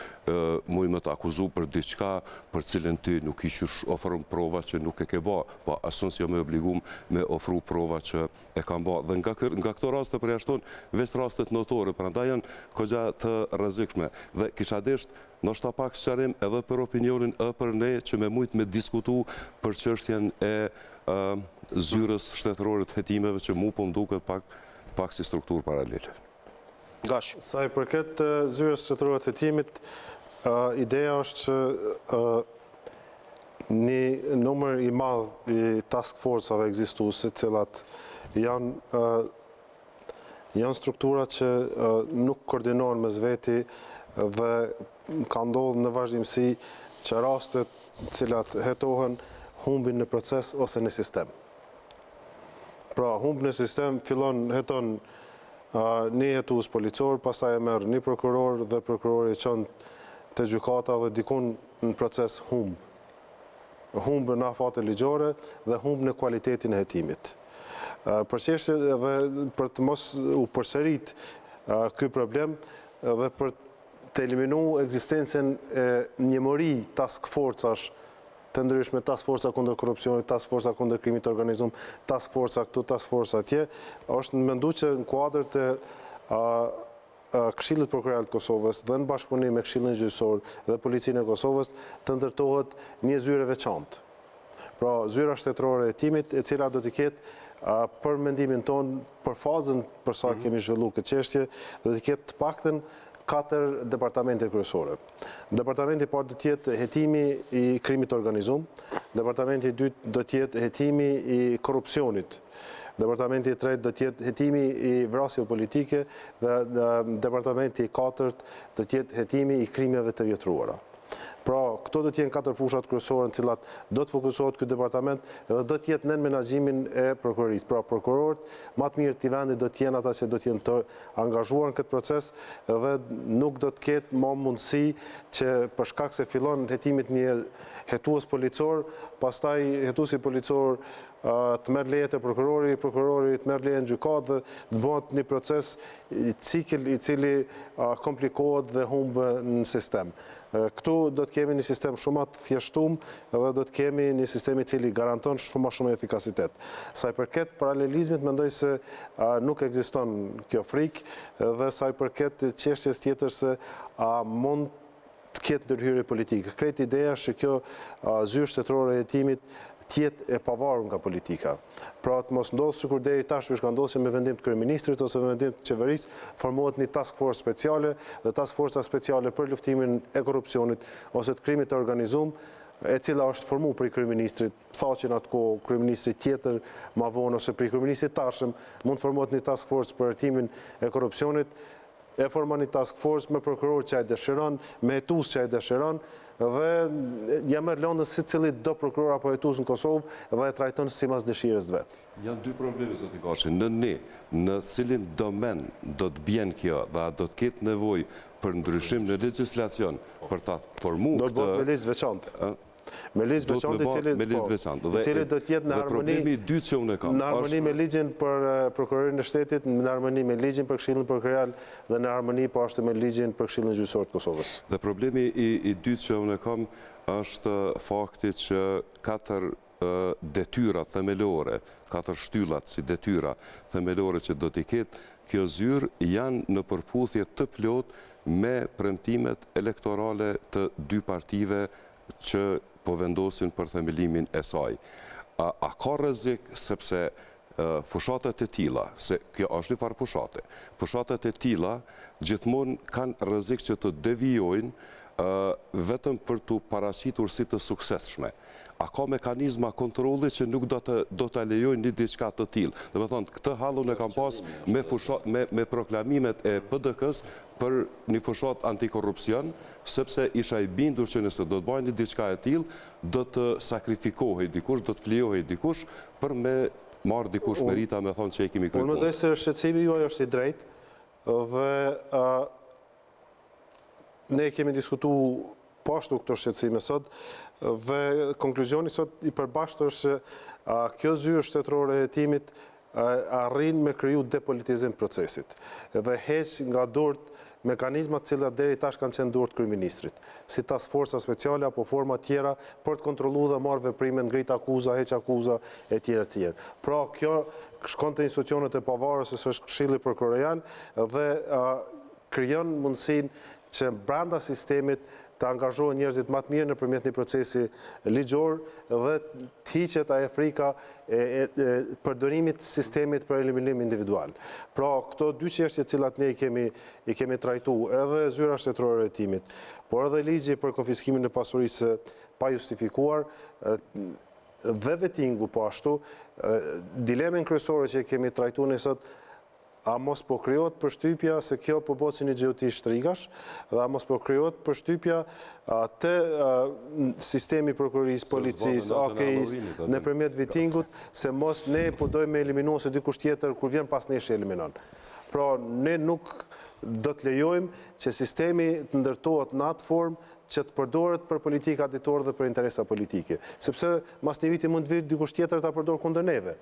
mujmë të akuzu për diçka për cilën ty nuk ishush ofrën prova që nuk e ke ba, po asun si jo me obligum me ofru prova që e kam ba. Dhe nga këto raste përjashton, veç rastet notore, për nda janë kogja të rrezikshme. Dhe kisha desht, ndoshta pak sqarim edhe për opinionin e për ne që me mujtë me diskutu për çështjen e zyrës shtetërore të hetimeve që mu po mduket pak si strukturë paralele. Gash. Sa i përket zyrës shtetërore të hetimit, ideja është që një numër i madh i task force-ave ekzistuese, të cilat janë struktura që nuk koordinohen mes veti dhe ka ndodhur në vazhdimsi që rastet cilat hetohen humbin në proces ose në sistem. Pra, humb në sistem heton një hetues policor, pastaj e merr një prokuror dhe prokurori çon te gjykata dhe dikun në proces humb në afate ligjore dhe humb në kualitetin e hetimit. Përqeshtë edhe për të mos u përsërit ky problem dhe për të eliminu ekzistencën e njëmëri task forcash të ndryshme, task forca kundër korrupsionit, task forca kundër krimit të organizuar, task forca këtu, task forca atje, është mendu që në kuadër të Këshillit Prokuror të Kosovës dhe në bashkëpunim me Këshillin Gjyqësor dhe Policinë e Kosovës të ndërtohet një zyrë veçantë. Pra, zyra shtetërore e hetimit, e cila do të ketë për mendimin ton, për fazën për sa kemi zhvilluar këtë çështje, do të ketë të paktën 4 departamente kryesore. Departamenti i parë do të jetë hetimi i krimit të organizuar, departamenti i dytë do të jetë hetimi i korrupsionit, departamenti i tretë do të jetë hetimi i vrasjeve politike dhe departamenti i katërt do të jetë hetimi i krimeve të vjetruara. Pra, këto do të jenë 4 fushat kryesore në cilat do të fokusohet ky departament dhe do të jetë nën menaxhimin e prokurorisë. Pra, prokurorët më të mirë të vendit do të jenë ata që do të jenë të angazhuar në këtë proces dhe nuk do të ketë më mundësi që për shkak se fillon hetimit një hetues policor, pastaj hetuesi policor të merr leje te prokurori të merr leje në gjykatë dhe të bëhet një proces cikël i cili komplikohet dhe humb në sistem. Këtu do të kemi një sistem shumë të thjeshtuar dhe do të kemi një sistem i cili garanton shumë efikasitet. Sa i përket paralelizmit, mendoj se nuk ekziston kjo frikë dhe sa i përket çështjes tjetër se mund të ketë ndërhyrje politike. Krejt ideja është që kjo zyrë shtetërore e hetimit tjetë e pavarur nga politika. Pra të mos ndodhë sikur deri tash që ka ndodhur me vendim të kryeministrit ose me vendim të qeverisë, formohet një task force speciale dhe task forca speciale për luftimin e korrupsionit ose të krimit të organizuar, e cila është formuar për kryeministrit, thaqën atko kryeministri tjetër më vonë ose për kryeministrit tashëm, mund të formohet një task force për hetimin e korrupsionit, e formon një task force me prokuror që ai dëshiron, me hetues që ai dëshiron dhe ja merr lëndën secili do prokuror apo hetues në Kosovë dhe e trajton sipas dëshirës së vet. Janë dy probleme zoti Gashi. Në cilin domen do të bjen kjo dhe do të ketë nevojë për ndryshim në legjislacion për ta formuar këtë. Do të bëhet me listë veçantë. Me listë veçantë i cili do të jetë në harmoni. Problemi i dytë që unë kam. Në harmoni me ligjin për prokurorin e shtetit, në harmoni me ligjin për Këshillin Prokurorial dhe në harmoni po ashtu me ligjin për Këshillin Gjyqësor të Kosovës. Dhe problemi i dytë që unë kam është fakti që 4 detyra themelore, 4 shtyllat si detyra themelore që do t'i ketë kjo zyrë janë në përputhje të plot me premtimet elektorale të 2 partive që po vendosin për themelimin e saj. A ka rrezik sepse fushatet e tilla, se kjo është një farë fushate, fushatet e tilla gjithmonë kanë rrezik që të devijojnë vetëm për të paraqitur si të suksesshme. A ka mekanizma kontrolli që nuk do të lejojnë një diçka të tillë? Do të thonë, këtë hallun e kam pas me proklamimet e PDK-s për një fushat antikorrupsion, sepse isha i bindur që nëse do të bëjnë një diçka e tillë, do të sakrifikohej dikush, do të flijohej dikush për me marrë dikush merita me thonë që e kemi kryer. Unë mendoj se shqetësimi juaj është i drejtë dhe ne kemi diskutuar pashtu këto shqetësime sot dhe konkluzioni sot i përbashkët është kjo zyrë shtetërore e hetimit arrin me kriju depolitizim procesit dhe heq nga durt mekanizmat cilat deri tash kanë qenë durt kryeministrit, si task forca speciale apo forma tjera për të kontrolluar dhe marrë veprime, ngrit akuza, heq akuza e tjera. Pra kjo shkon te institucionet e pavarura se është Këshilli Prokurorial dhe krijon mundësinë që brenda sistemit të angazhohen njerëzit më të mirë nëpërmjet një procesi ligjor dhe të hiqet ajo frika e përdorimit të sistemit për eliminim individual. Pra, këto 2 çështje të cilat ne i kemi trajtuar, edhe zyra shtetërore e hetimit, por edhe ligji për konfiskimin e pasurisë pa justifikuar dhe vettingu po ashtu, dilemën kryesore që kemi trajtuar ne sot, a mos po krijohet përshtypja se kjo po bëhet si një xheoti shtrigash, dhe a mos po krijohet përshtypja të sistemi prokurorisë, policisë, AKI-s nëpërmjet vettingut se mos ne po dojmë eliminu ose dikush tjetër kur vjen pas nesh e eliminon. Pra, ne nuk do të lejojmë që sistemi të ndërtohet në atë formë që të përdoret për politika ditore dhe për interesa politike. Sepse mas një viti mund të vitë dikush tjetër ta përdorë kundër neve.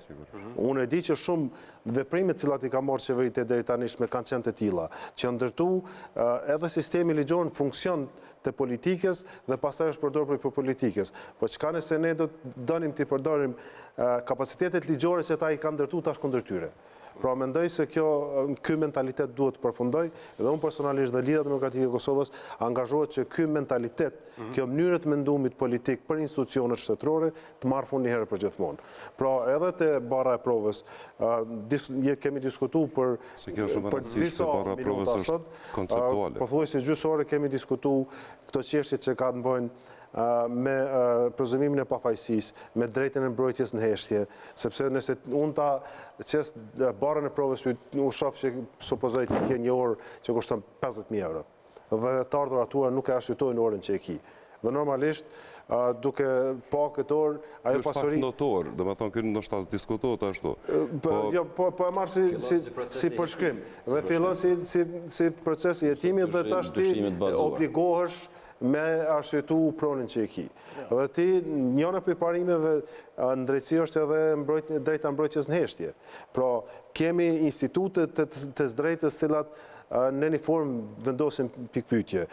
Unë e di që shumë veprimet cilat i ka marrë qeveritë deri tani me kanë qenë të tilla, që ndërtu edhe sistemi ligjor në funksion të politikës dhe pastaj është përdorur për politikës. Po çka nëse ne do të dënim të përdorim kapacitetet ligjore që ata i kanë ndërtu tash kundër tyre. Pra mendoj se ky mentalitet duhet të përfundoj dhe unë personalisht dhe Lidhja Demokratike e Kosovës angazhohet që ky mentalitet, kjo mënyrë të mendimit politik për institucionet shtetërore të marrë fund një herë për gjithmonë. Pra edhe te bara e provës kemi diskutuar për disa minuta sot, pothuajse gjysore kemi diskutuar këto çështje që ka të bëjnë me prezumimin e pafajësisë, me drejtën e mbrojtjes në heshtje, sepse nëse unë ta qes barën e provës, u shoh që supozoj të ke një orë që kushton 50.000 euro. Dhe të ardhurat tua nuk e arsytojnë orën që e ki. Dhe normalisht, duke pa këtë orë, ajo pasuri... Kjo është fakt notor, dhe me thonë kërë nështë asë diskutohet ashtu. Po e marë si përshkrim. Dhe fillon si proces i jetimit dhe tash ti obligohesh me arsyetu pronin që e ki. Dhe ti, njëna për parimeve në drejtësi është edhe drejta mbrojtjes në heshtje. Pra, kemi institutet të drejtës cilat në një formë vendosin pikpyetje.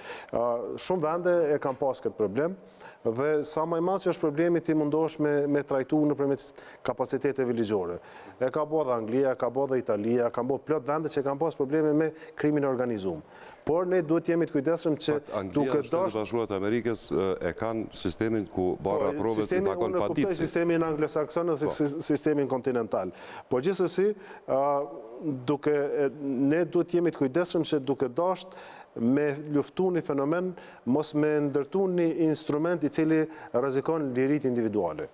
Shumë vende e kam pas këtë problem, dhe sa më i madh që është problemi ti mundohesh me trajtu nëpërmjet kapaciteteve ligjore. E ka bërë dhe Anglia, ka bërë dhe Italia, ka bërë plot vende që kanë pas probleme me krimin e organizuar. Por ne duhet jemi të kujdesshëm që duke Anglia, Shtetet Bashkuara të Amerikës e kanë sistemin ku barra provës i takon paditësi. Unë kuptoj sistemin anglosakson dhe sistemin kontinental. Por gjithsesi, ne duhet jemi të kujdesshëm që duke dashur me luftu një fenomen, mos me ndërtu një instrument i cili rrezikon liritë individuale.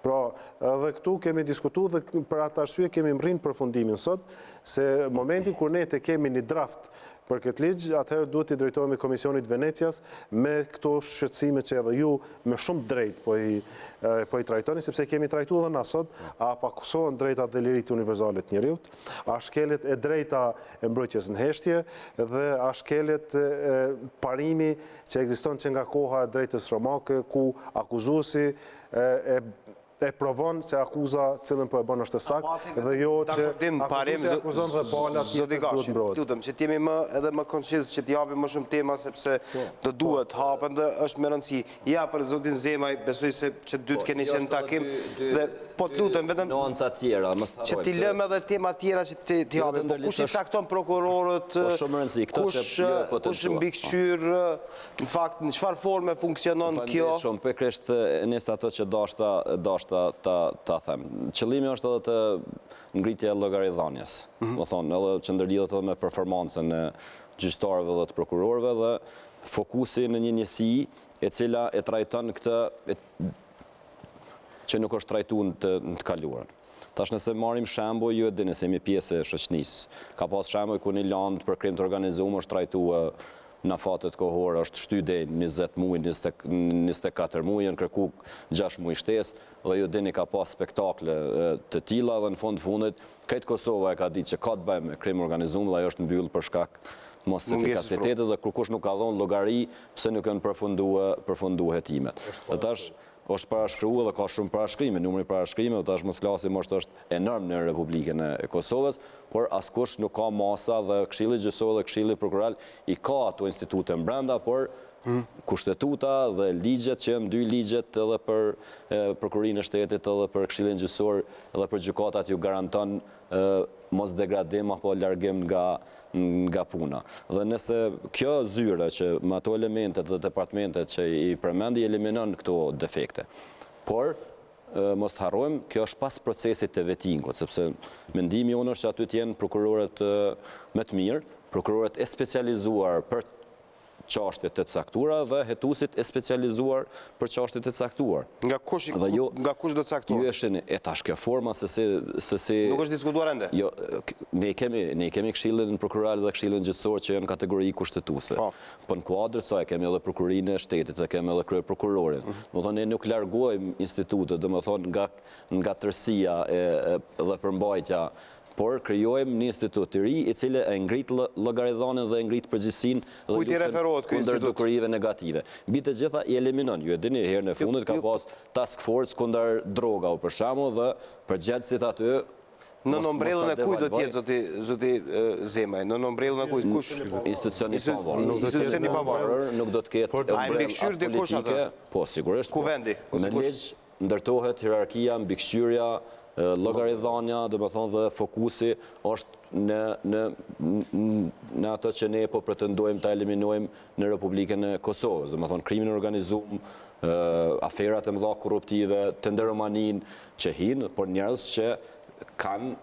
Pra, edhe këtu kemi diskutu dhe për atë arsye kemi mrinë përfundimin sot, se momentin kur ne të kemi një draft për këtë ligj, atëherë duhet i drejtohemi Komisionit Venecias me këto shqetësime që edhe ju me shumë drejt po i trajtoni, sepse kemi trajtu dhe na sot, a pakusohen drejtat dhe liritë universale të njeriut, a shkelet e drejta e mbrojtjes në heshtje dhe a shkelet parimi që ekziston që nga koha e drejtës romake, ku akuzuesi e provon se akuza cilën po e bën është sakt dhe jo që akuzuesi akuzon dhe pala tjetër duhet mbrojt. Lutem, që t'jemi edhe më konshis që t'japim më shumë tema sepse do duhet hapen dhe është me rëndësi. Ja për zotin Zemaj, besoj se që dy të keni qenë në takim dhe po t'lutem vetëm që t'i lëmë edhe tema tjera që t'i hapim. Po kush i cakton prokurorët, kush mbikëqyr, në fakt në çfarë forme funksionon kjo? Shumë pikërisht nisë ato që dashta ta them. Qëllimi është edhe të ngritja e llogaridhënies. Do thonë, edhe që ndërlidhet edhe me performancën e gjyqtarëve dhe të prokurorëve dhe fokusi në një njësi e cila e trajton këtë që nuk është trajtuar në të kaluarën. Tash nëse marrim shembull, ju e dini se jemi pjesë e shoqënisë. Ka pas shembull ku një land për krim të organizuar është trajtuar në fatet kohore, është shty deri 20 muaj, 24 muaj, janë kërku 6 muaj shtesë, dhe ju dini ka pas spektakle të tilla dhe në fundit krejt Kosova e ka ditë që ka të bëjë me krim organizuar dhe ajo është mbyllur për shkak mos efikasitetit dhe kërkush nuk ka dhënë llogari pse nuk kanë përfunduar hetimet. Dhe tash është parashkruar dhe ka shumë parashkrime, numri parashkrime, tash mos flasim është enorm në Republikën e Kosovës, por askush nuk ka masa dhe Këshilli Gjyqësor dhe Këshilli Prokuroral i ka ato institute brenda, por kushtetuta dhe ligjet që janë dy ligjet edhe për Prokurinë e Shtetit edhe për Këshillin Gjyqësor edhe për gjykatat ju garanton mos degradim apo largim nga puna. Dhe nëse kjo zyre që me ato elementet dhe departamentet që i përmendi eliminon këto defekte. Por, mos të harrojmë, kjo është pas procesit të vetingut, sepse mendimi unë është që aty t'jenë prokurorët me të mirë, prokurorët e specializuar për çështjet e caktuara dhe hetuesit e specializuar për çështjet e caktuara. Nga kush do caktuar? Ju e e tash kjo forma se si nuk është diskutuar ende. Jo, ne kemi Këshillin Prokuroral dhe Këshillin Gjyqësor që janë kategori kushtetuese. Po në kuadër saj kemi edhe Prokurinë e Shtetit dhe kemi edhe kryeprokurorin. Do thonë ne nuk largojmë institutet, domethënë nga tërësia dhe përmbajtja por krijojmë një institut të ri i cili e ngrit llogaridhanin dhe e ngrit përgjegjësinë dhe Kujt i referohet ky kundër institut? dukurive negative. Mbi të gjitha i eliminon. Ju e dini herën e fundit ka pas task force kundër drogave për shembull dhe përgjegjësit aty Në nombrellën e kujt do të jetë zoti Zemaj? Në nombrellën e kujt? Kush? Institucioni i pavarur. Institucioni i pavarur. Nuk do të ketë A e mbikëqyr dikush atë? Po, sigurisht. Ku vendi? Me ligj ndërtohet hierarkia, mbikëqyrja, llogaridhania, domethënë dhe fokusi është në ato që ne po pretendojmë ta eliminojmë në Republikën e Kosovës, domethënë krimin e organizuar, aferat e mëdha korruptive, tenderomanin që hinë, por njerëz që kanë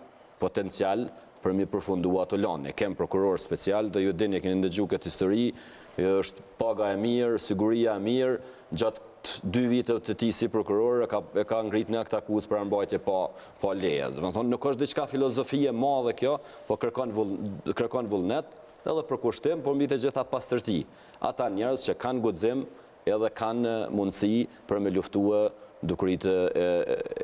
potencial për mi përfundua ato lane. Kem prokuror special dhe ju dini, keni ndëgju këtë histori, është paga e mirë, siguria e mirë, gjatë 2 viteve të tij si prokuror e ka ngrit në akt akuzë për mbajtje pa leje. Domethënë nuk është diçka filozofie e madhe kjo, po kërkon vullnet edhe për kushtim, por mbi të gjitha pastërti. Ata njerëz që kanë guxim edhe kanë mundësi për me luftue dukuritë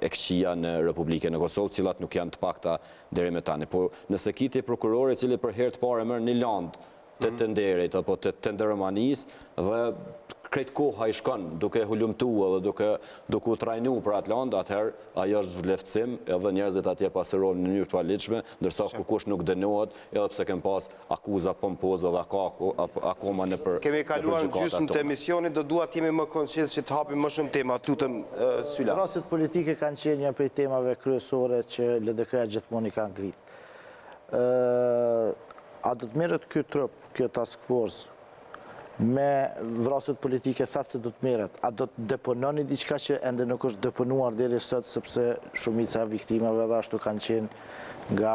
e këqija në Republikën e Kosovës, cilat nuk janë të pakta deri me tani. Po nëse kiti prokurori i cili për herë të parë merr një landë të tenderit apo të tenderomanisë dhe krejt koha i shkon duke hulumtuar dhe duke u trajnuar për atë land, atëherë ajo është vlefcim edhe njerëzit atje pasërojnë në mënyrë të paligjshme, ndërsa kërkush nuk dënohet edhe pse kem pas akuza pompoze dhe akoma në për Kemi kaluar në gjysmë të emisionit, do dua të jemi më konshient që të hapim më shumë tema. Lutem Syla. Rastet politike kanë qenë një prej temave kryesore që LDK-ja gjithmonë i kanë ngritë. A do të merret ky trup, kjo task force me vrasjet politike, thatë se do të merret, a do të depononi diçka që ende nuk është deponuar deri sot, sepse shumica viktimave dhe ashtu kanë qenë nga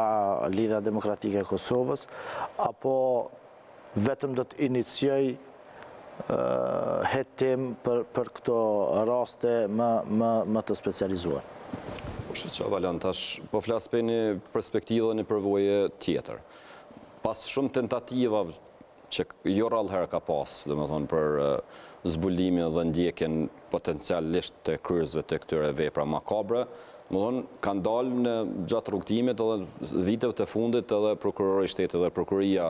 Lidhja Demokratike e Kosovës, apo vetëm do të inicioj hetim për këto raste më të specializuar? Valan, tash po flas për një perspektivë dhe një përvojë tjetër. Pas shumë tentativave që jo rallëherë ka pas, domethënë për zbulimin dhe ndjekjen potencialisht të kryesve të këtyre vepra makabre, domethënë kanë dalë në gjatë rrugtimit edhe viteve të fundit edhe prokurori i shtetit dhe prokuria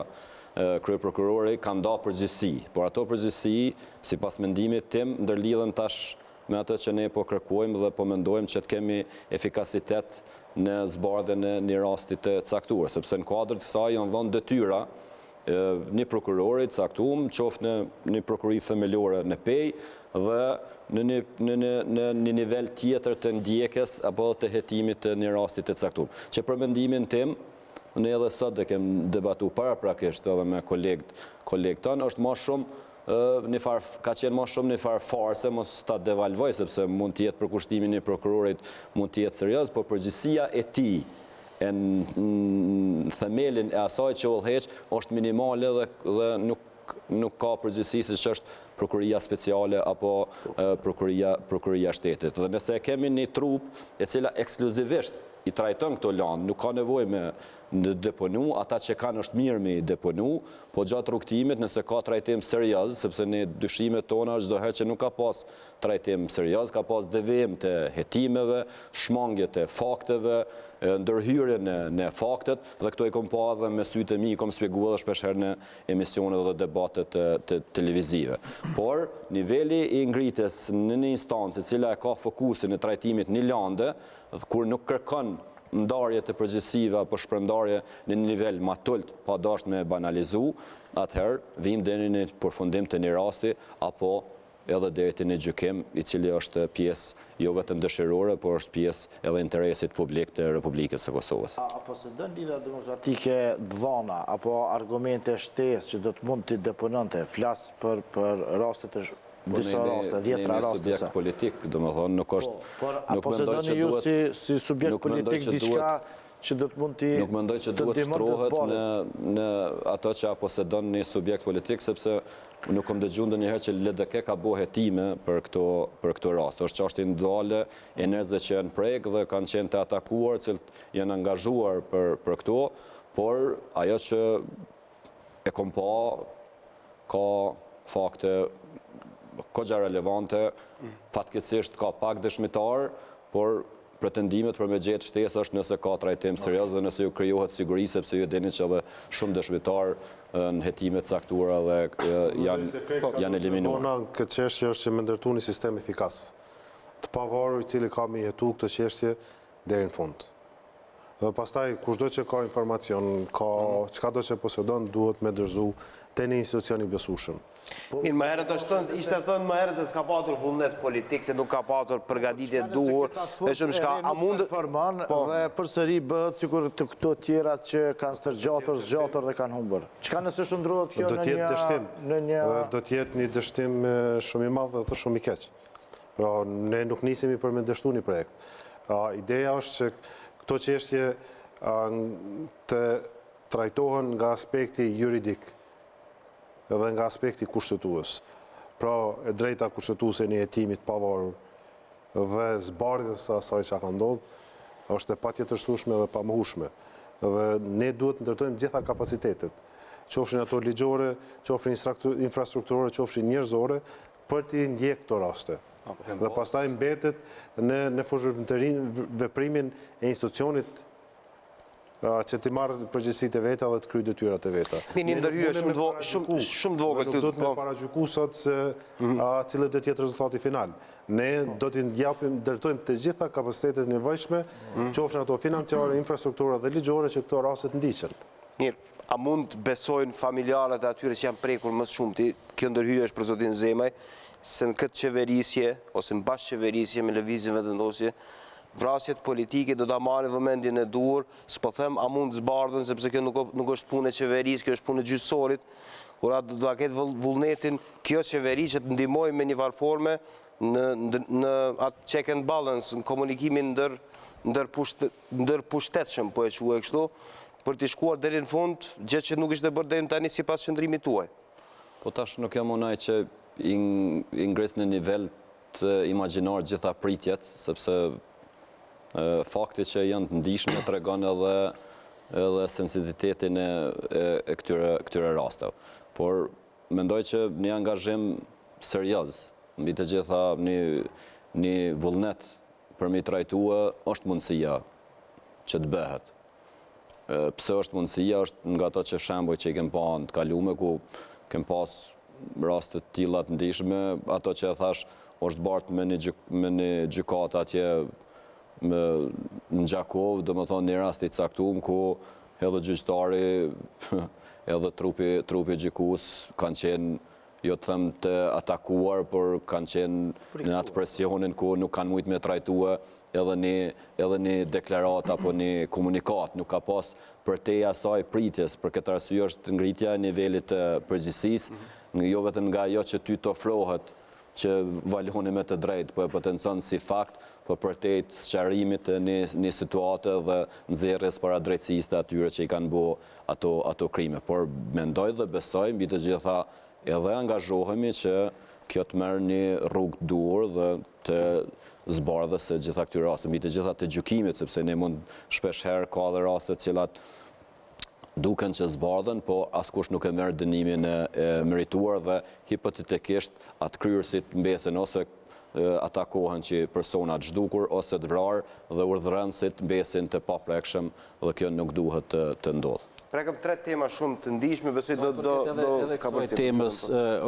kryeprokurori kanë dalë përgjegjësi, por ato përgjegjësi, sipas mendimit tim, ndërlidhen tash me ato që ne po kërkojmë dhe po mendojmë që të kemi efikasitet në zbardhjen e një rasti të caktuar, sepse në kuadër të kësaj janë dhënë detyra një prokurori të caktuar, qoftë në një prokuri themelore në Pej dhe në një nivel tjetër të ndjekjes apo të hetimit të një rasti të caktuar. Që për mendimin tim, ne edhe sot dhe kem debatu paraprakisht edhe me kolegët tanë, është më shumë ka qenë më shumë një farë farse, mos ta devalvoj, sepse mund të jetë përkushtimi një prokurorit mund të jetë serioz, por përgjegjësia e tij në themelin e asaj që udhëheq është minimale dhe nuk ka përgjegjësi siç është prokuria speciale apo prokuria shtetit. Dhe nëse kemi një trup e cila ekskluzivisht i trajton këto landë, nuk ka nevojë me deponu, ata që kanë është mirë me i deponu, po gjatë rrugtimit nëse ka trajtim serioz, sepse ne dyshimet tona çdo herë që nuk ka pas trajtim serioz, ka pas devijim të hetimeve, shmangje të fakteve, ndërhyrje në faktet, dhe këto i kom pa edhe me sytë e mi, i kom shpjeguar edhe shpeshherë në emisionet dhe debatet televizive. Por niveli i ngritjes në një instancë e cila e ka fokusin e trajtimit një lande, kur nuk kërkon ndarje të përgjegjësive apo shpërndarje në një nivel më tult pa dashur me banalizu, atëherë vim deri në përfundim të një rasti apo edhe deri te një gjykim i cili është pjesë jo vetëm dëshirore, por është pjesë edhe interesit publik të Republikës së Kosovës. Apo se dën Lidhja Demokratike dhona apo argumente shtesë që do të mund të depononte, flas për raste të disa raste, 10 raste. Ne subjekt politik, domethënë nuk është. Apo se doni ju si subjekt politik diçka që do të mund të nuk mendoj që duhet shtrohet në ato që posedon një subjekt politik, sepse nuk kam dëgjuar ndonjëherë që LDK ka bëu hetime për këto raste. Është çështje ndale e njerëzve që janë prek dhe kanë qenë të atakuar, cilët janë angazhuar për këto, por ajo që e kom pa ka fakte kogja relevante, fatkeqësisht ka pak dëshmitar, por pretendimet për me gjetë shtesë është nëse ka trajtim serios dhe nëse ju krijohet siguri, sepse ju dini që edhe shumë dëshmitar në hetimet caktuara dhe janë eliminuar. Në këtë çështje është që me ndërtu një sistem efikas, të pavarur i cili ka me jetu këtë çështje deri në fund. Dhe pastaj kushdo që ka informacion, ka çka do që posedon, duhet me dorëzu te një institucion i besueshëm. Mirë, më herët ishte thënë më herët se s'ka patur vullnet politik, se nuk ka patur përgatitje duhur, dhe shumë shka, a mund... Dhe përsëri bëhet sikur të këto tjerat që kanë zgjatur dhe kanë humbur. Çka nëse shndrohet kjo në një... Do t'jetë një dështim shumë i madh dhe shumë i keq. Pra, ne nuk nisemi për me dështu një projekt. Ideja është që këto çështje të trajtohen nga aspekti juridik edhe nga aspekti kushtetues. Pra, e drejta kushtetuese në hetimit pavarur dhe zbardhjes së asaj që ka ndodhur është e patjetërsueshme dhe pamohueshme. Dhe ne duhet të ndërtojmë gjitha kapacitetet, qofshin ato ligjore, qofshin infrastrukturore, qofshin njerëzore, për t'i ndjek këto raste. Dhe pastaj mbetet në veprimin e institucionit që ti marrë përgjegjësitë e veta dhe të kryej detyrat e veta. Një ndërhyrje shumë të vogël. Do të paragjyku sot se cilët do të jetë rezultati final. Ne do t'i ndërtojmë të gjitha kapacitetet nevojshme, qofshin ato financiare, infrastruktura dhe ligjore që këto raste të ndiqen. Mirë, a mund të besojnë familjarët e atyre që janë prekur më shumti, kjo ndërhyrje është për zotin Zemaj, se në këtë qeverisje, ose në bashkëqeverisje me lëvizjen vendosje, vrasjet politike do ta marrin vëmendjen e duhur, s'po them a mund zbardhen, sepse kjo nuk është punë e qeverisë, kjo është punë e gjyqësorit, kur do ta ketë vullnetin kjo qeveri që të ndihmojë me një varforme në atë check and balance, në komunikimin ndërpushtetshëm, po e quaj kështu, për të shkuar deri në fund, gjë që nuk ishte bërë deri tani sipas qëndrimit tuaj. Po tash nuk jam unaj që i ngres në nivel të imagjinar gjitha pritjet, sepse fakti që janë të ndihshme tregon edhe sensitivitetin e këtyre rasteve. Por mendoj që një angazhim serioz, mbi të gjitha një vullnet për mi trajtua është mundësia që të bëhet. Pse është mundësia, është nga ato që shembuj që i kem pa në të kalume, ku kem pas raste të tilla të ndihshme, ato që e thash, është bartë me një gjykatë atje në Gjakov, do më thonë një rast i caktuar ku edhe gjyqtari, edhe trupi gjykues kanë qenë, jo të them të atakuar, por kanë qenë në atë presionin ku nuk kanë mujt me trajtua edhe një deklarat apo një komunikat, nuk ka pas për te asaj pritjes, për këtë arsye është ngritja e nivelit të përgjegjësisë, jo vetëm nga ajo që ty të ofrohet që valoni me të drejtë, po e potencon si fakt, po për te të sqarimit të një situate dhe nxjerrjes para drejtësisë të atyre që i kanë bërë ato krime. Por mendoj dhe besoj mbi të gjitha edhe angazhohemi që kjo të merr një rrugë duhur dhe të zbardhës së gjitha këtyre raste, mbi të gjitha të gjykimit, sepse ne mund shpesh herë ka dhe raste të cilat duken që zbardhen, po askush nuk e merr dënimin e merituar dhe hipotetikisht atë kryerësit mbesen ose atakohen që personat zhdukur ose të vrarë dhe urdhëruesit mbesin të paprekshëm dhe kjo nuk duhet të ndodhë. Prekëm 3 tema shumë të ndihshme, besoj do ka përcjell. Temës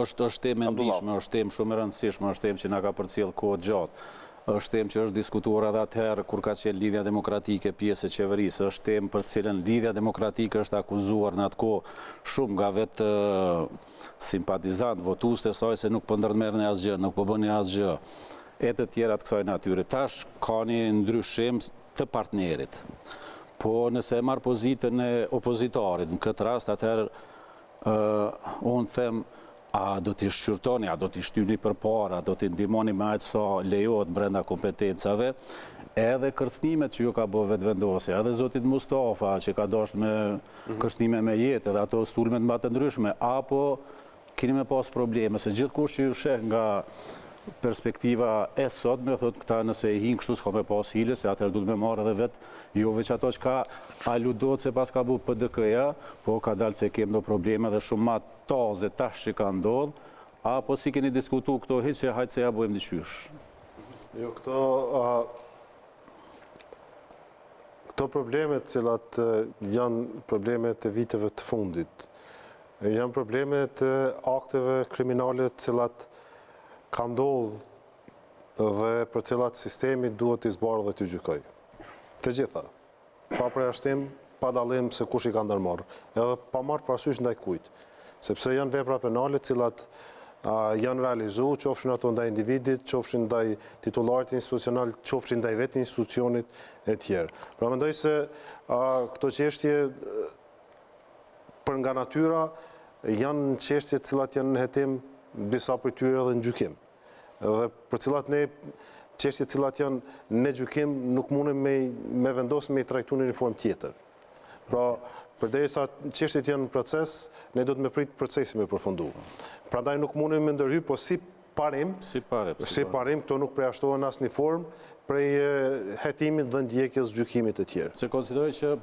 është temë e ndihshme, është temë shumë e rëndësishme, është temë që na ka përcjell kohë gjatë. Është temë që është diskutuar edhe atëherë kur ka qenë lidhja demokratike pjesë e qeverisë, është temë për të cilën lidhja demokratike është akuzuar në atë kohë shumë nga vetë simpatizant, votues të saj se nuk po ndërmerrni asgjë, nuk po bëni asgjë, e të tjera të kësaj natyre. Tash ka një ndryshim të partnerit. Po nëse e marr pozitën e opozitorit, në këtë rast atëherë unë them a do t'i shqyrtoni, a do t'i shtyni përpara, a do t'i ndihmoni me aq sa lejohet brenda kompetencave, edhe kërcënimet që ju ka bërë vetëvendosja, edhe zotit Mustafa që ka dashur me kërcënime me jetë, edhe ato sulmet më të ndryshme, apo keni me pas probleme, se gjithkush që ju sheh nga perspektiva e sot, me thot këta nëse i hinë kështu s'ka me pas hile, se atëherë duhet me marrë edhe vetë, jo veç ato që ka aludot se pas ka bu PDK-ja, po ka dalë se kemë do probleme dhe shumë ma taze tash që ka ndodhë, apo si keni diskutu këto hitë që hajtë se ja bojmë dyqysh? Jo, këto Këto problemet cilat janë problemet e viteve të fundit, janë problemet e akteve kriminale cilat ka ndodhë dhe për cilat sistemi duhet të zbarë dhe të gjykoj. Të gjitha, pa përjashtim, pa dalim se kush i ka ndërmarrë, edhe pa marrë parasysh ndaj kujt, sepse janë vepra penale cilat janë realizu, qofshin ato ndaj individit, qofshin ndaj titularit institucional, qofshin ndaj vetë institucionit e tjerë. Pra mendoj se këto çështje për nga natyra janë çështje cilat janë në hetim, disa për tyre edhe në gjykim. Dhe për cilat ne çështje cilat janë në gjykim nuk mundem me vendosë me i trajtu në një formë tjetër. Pra, përderisa çështjet janë në proces, ne do të me prit procesin me përfundu. Prandaj nuk mundem me ndërhy, po si parim, këto nuk përjashtohen as një formë prej hetimit dhe ndjekjes gjykimit e tjerë. Se konsideroj që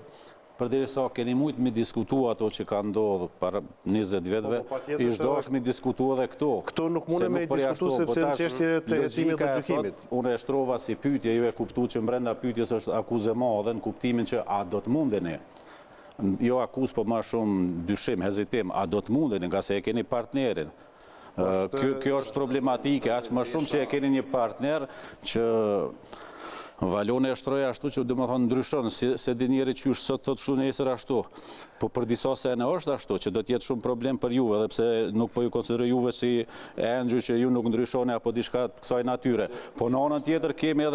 përderisa keni mujt me diskutu ato që ka ndodhë para 20 vjetëve, ishtë dosh me diskutu edhe këto. Këto nuk mundem me diskutu sepse në çështje të hetimit dhe gjykimit. Unë e shtrova si pyetje, ju e kuptu që brenda pyetjes është akuzë e madhe në kuptimin që a do të mundeni. Jo akuz, po ma shumë dyshim, hezitim, a do të mundeni, nga se e keni partnerin. Kjo është problematike, aqë më shumë që e keni një partner që valone e shtroja ashtu që dhe më thonë ndryshon, se di njeri që është sot thot shtu nesër ashtu. Po për disa sene është ashtu, që do t'jetë shumë problem për juve, dhe pse nuk po ju konsideroj juve si engju që ju nuk ndryshone apo diçka të kësaj natyre. Po në anën tjetër kemi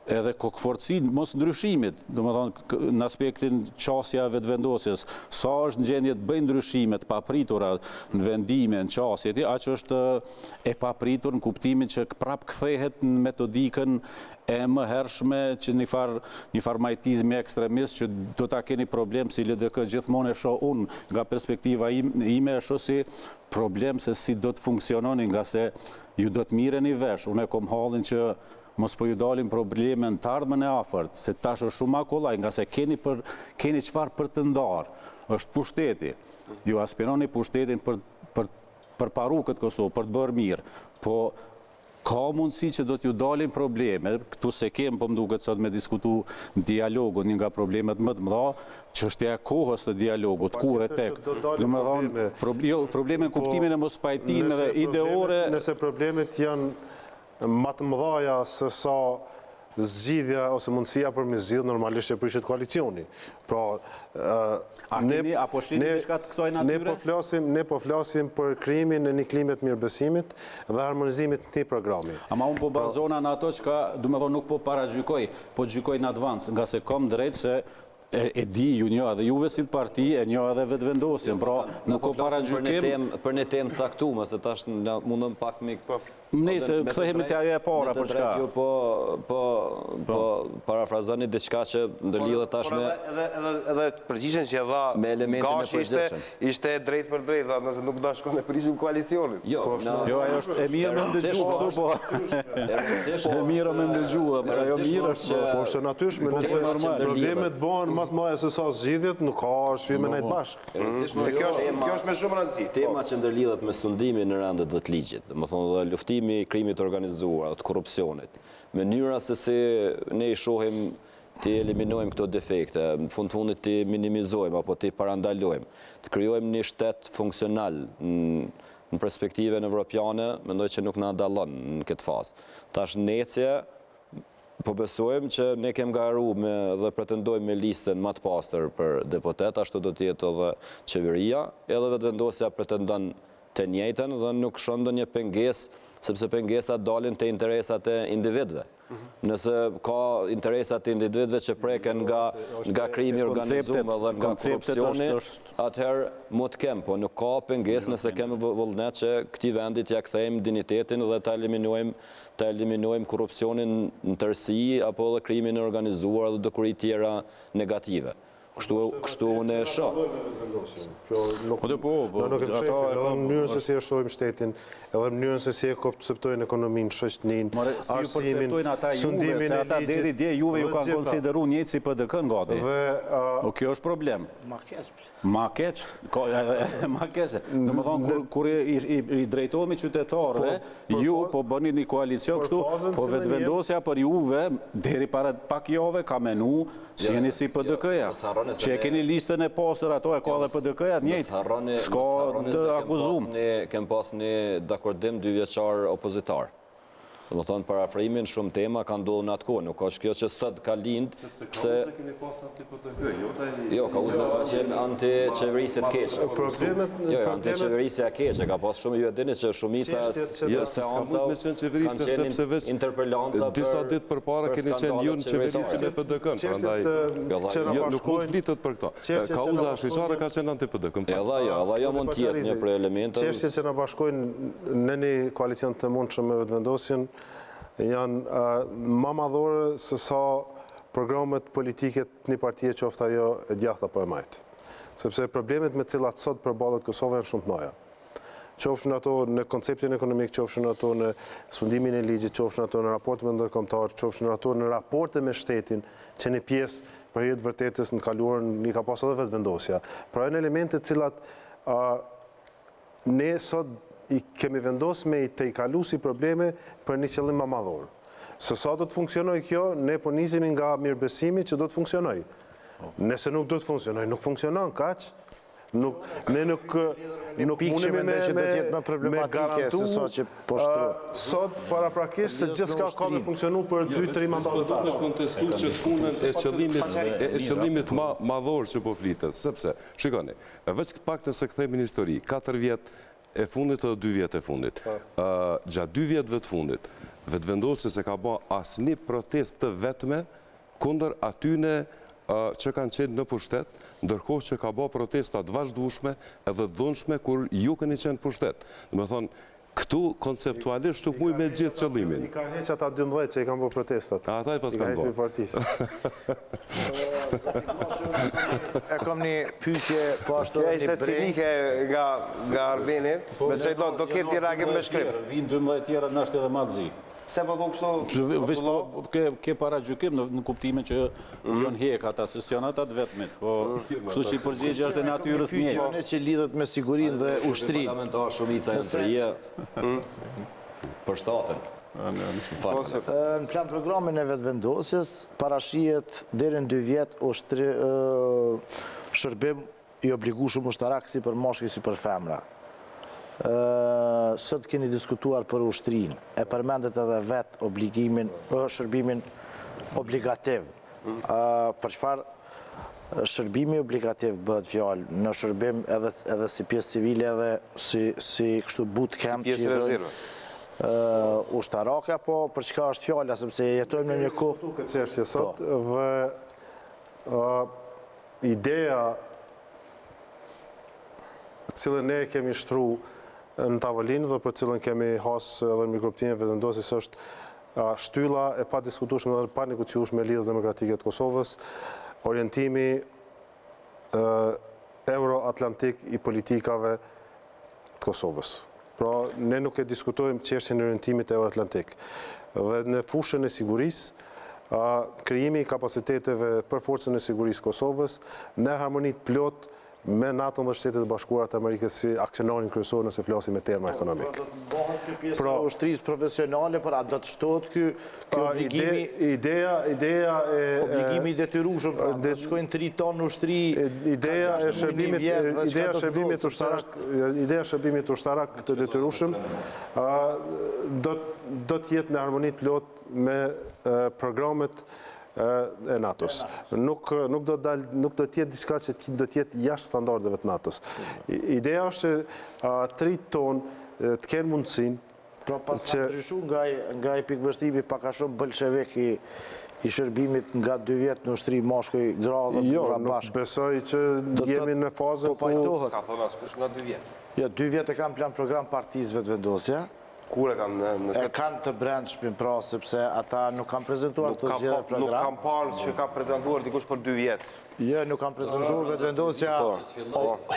edhe kokëforcin mos ndryshimit, dhe më thonë në aspektin qasja vetëvendosjes, sa është në gjendje të bëjnë ndryshimet papritura në vendime, në qasjet, aq është e papritur në kuptimin që prap kthehet në metodikën e më hershme që një far majtizmi ekstremist që do ta keni problem si LDK gjithmonë e shoh unë nga perspektiva ime e shoh si problem se si do të funksiononi nga se ju do të mireni vesh. Unë e kom hallin që mos po ju dalin probleme në të ardhmen e afërt, se tash është shumë akollaj, nga se keni çfarë për të ndarë, është pushteti. Ju aspironi pushtetin për paru këtë Kosovë, për të bërë mirë, po ka mundësi që do t'ju dalin probleme, këtu se kemë po më duket sot me diskutu dialogu, një nga problemet më të mëdha, që është e kohës të dialogut, kur e tek. Dhe me thonë, probleme në kuptimin e mos pajtime dhe ideore. Nëse problemet janë më të mëdhaja se sa zgjidhja ose mundësia për me zgjidh normalisht e prishet koalicioni. Pra, ne po flasim për krijimin e një klime të mirëbesimit dhe harmonizimit të një programi. Ama unë po bazona në ato që ka, du me thonë, nuk po paragjykoj, po gjykoj në advance, nga se kom drejt se e di ju një edhe juve si parti, e një edhe vetëvendosjen, pra nuk po paragjykim. Për një temë caktume, se tash mundëm pak me... Nëse kthehemi te ajo e para për çka? Ju po parafrazoni diçka që ndërlidhet tash me edhe përgjigjen që dha me elementin e përgjithshëm. Ishte drejt për drejt, nëse nuk do shkon e prishim koalicionin. Jo, ajo është e mirë me ndëgju, kështu po. E mirë me ndëgju, ajo mirë është. Po është natyrshme, nëse problemet bëhen më të mëdha se sa zgjidhjet, nuk ka arsye me nejt bashk. Kjo është me shumë rëndësi. Tema që ndërlidhet me sundimin në randet dhe të ligjit, domethënë dhe luftimi i krimit organizuar, të korrupsionit, mënyra se si ne i shohim të eliminojmë këto defekte, në fundit të minimizojmë apo të parandalojmë, të krijojmë një shtet funksional në perspektive evropiane, mendoj që nuk na dallon në këtë fazë. Tash necje po besojmë që ne kem garu dhe pretendojmë me listën më të pastër për deputet, ashtu do të jetë edhe qeveria, edhe vetëvendosja pretendon të njëjtën dhe nuk shon ndonjë pengesë, sepse pengesat dalin të interesat e individëve. Nëse ka interesat e individëve që preken nga krimi organizuar dhe nga korrupsioni, atëherë mund të kem, po nuk ka pengesë nëse kemi vullnet që këtij vendit ja kthejmë dinitetin dhe ta eliminojmë korrupsionin në tërësi apo edhe krimin organizuar dhe dukuri tjera negative. Kështu unë e shoh. Nuk e pshefin, edhe mënyrën se si e shtojmë shtetin, edhe mënyrën se si e konceptojnë ekonominë, shoqërinë, arsimin, sundimin e ata deri dje juve ju kanë konsideru njëjtë si PDK-n gati. Kjo është problem. Ma keq. Në më thonë, kur i drejtohemi qytetarëve, ju po bëni një koalicion kështu, po vetëvendosja për juve, deri para pak jove, ka menu, si jeni si PDK-ja. Që e keni listën e pasër, ato e ka dhe PDK-ja, njëjtë. S'ka të akuzum. Kem pas një dakordim 2 vjeçar opozitar. Dhe më thonë, parafrajimin shumë tema ka ndodhë në atë kohë, nuk ka që kjo që sëtë ka lindë, pëse... Jo, ka uzën ka qenë anti-qeverisit keqe. Jo, anti-qeverisja keqe, ka pas shumë, ju e dini që shumica seanca kanë qenë interpellanca për... Disa ditë për para keni qenë ju në qeverisin e PDK-n, prandaj nuk mund flitet për këto. Ka uza shqyqare ka qenë anti-PDK-n. Edhe jo mund tjetë një për elementën. Qeshtje që në bashkojnë në një koalicion të mundshëm me vetëvendosjen, janë ma madhore se sa programet politike të një partije qoftë ajo e djathta apo e majtë. Sepse problemet me cilat sot përballet Kosova janë shumë të mëdha. Qofshin ato në konceptin ekonomik, qofshin ato në sundimin e ligjit, qofshin ato në raporte me ndërkombëtar, qofshin ato në raporte me shtetin, që një pjesë për hir të vërtetës në kaluarën i ka pasur edhe vetëvendosja. Pra janë elemente të cilat ne sot i kemi vendosur me i kalu si probleme për një qëllim më madhor. Se sa do të funksionoj kjo, ne po nisemi nga mirëbesimi që do të funksionoj. Nëse nuk do të funksionoj, nuk funksionon, kaq. Ne nuk mundemi me garantu sot paraprakisht se gjithçka ka me funksionu për 2-3 mandate të tashme. Kontestu që të punën e qëllimit madhor që po flitet, sepse, shikoni, veç pak nëse kthejmë në histori, 4 vjet e fundit edhe 2 vjet e fundit. Gjatë 2 vjetëve të fundit, vetëvendosja se ka bë asnjë protestë të vetme kundër atyne që kanë qenë në pushtet, ndërkohë që ka bë protesta të vazhdueshme edhe të dhunshme kur ju keni qenë pushtet. Do të thonë, këtu konceptualisht nuk mund me gjithë qëllimin. I ka heq ata 12 që i kanë bërë protestat. Ata i pas kanë bërë. E kam një pyetje po ashtu një ishte cinike nga Arbeni, besoj do ketë një reagim me shkrim. Vinë 12 tjera në ashtë edhe madzi. Se po thonë kështu... Ke para gjykim në kuptimin që janë hek ata, se janë ata të vetmit. Kështu që i përgjigje është e natyrës njëjtë. Pyetja që lidhet me sigurinë dhe ushtrinë. Parlamentar shumica e ndërje për shtatën. Në plan programin e vetëvendosjes, parashihet deri në 2 vjet shërbim i obligueshëm ushtarak si për moshkuj si për femra. Sot keni diskutuar për ushtrinë, e përmendet edhe vetë obligimin, shërbimin obligativ. Për çfarë shërbimi obligativ bëhet fjalë në shërbim edhe si pjesë civile edhe si kështu bootcamp që i thonë ushtarake, apo për çka është fjala, sepse jetojmë në një kohë këtë çështje sot dhe ideja cilën ne kemi shtruar në tavolinë dhe për cilën kemi hasë edhe në mikroptimin e vetëvendosjes është shtylla e pa diskutueshme dhe pa negociueshme e Lidhjes Demokratike të Kosovës, orientimi euro-atlantik i politikave të Kosovës. Pra, ne nuk e diskutojmë çështjen e orientimit euro-atlantik. Dhe në fushën e sigurisë, krijimi i kapaciteteve për forcën e sigurisë Kosovës në harmoni të plotë me NATO dhe Shtetet e Bashkuara të Amerikës si aksionarin kryesor nëse flasim me terma ekonomik. Do të bëhet kjo pjesë e ushtrisë profesionale, por a do të shtohet ky obligimi? Ideja e obligimi i detyrueshëm, do të shkojnë 3 tonë ushtri. Ideja e shërbimit ushtarak të detyrueshëm do të jetë në harmoni të plotë me programet e NATO-s. Nuk do të jetë diçka që do të jetë jashtë standardeve të NATO-s. Ideja është që 3 tonë të kenë mundësinë. Pra pas ka ndryshu nga i pikëvështrimi pak a shumë bolshevik i shërbimit nga 2 vjet në ushtri mashkuj gra dhe burra bashkë. Nuk besoj që jemi në fazën ku... Ska thonë askush nga 2 vjet. Jo, 2 vjet e kam plan program partisë vetëvendosja. Kur e kanë në E kanë të brendshmin, pra, sepse ata nuk kanë prezentuar të zgjedhje program. Nuk kanë parë që ka prezentuar dikush për 2 vjetë. Jo, nuk kanë prezentuar vetëvendosja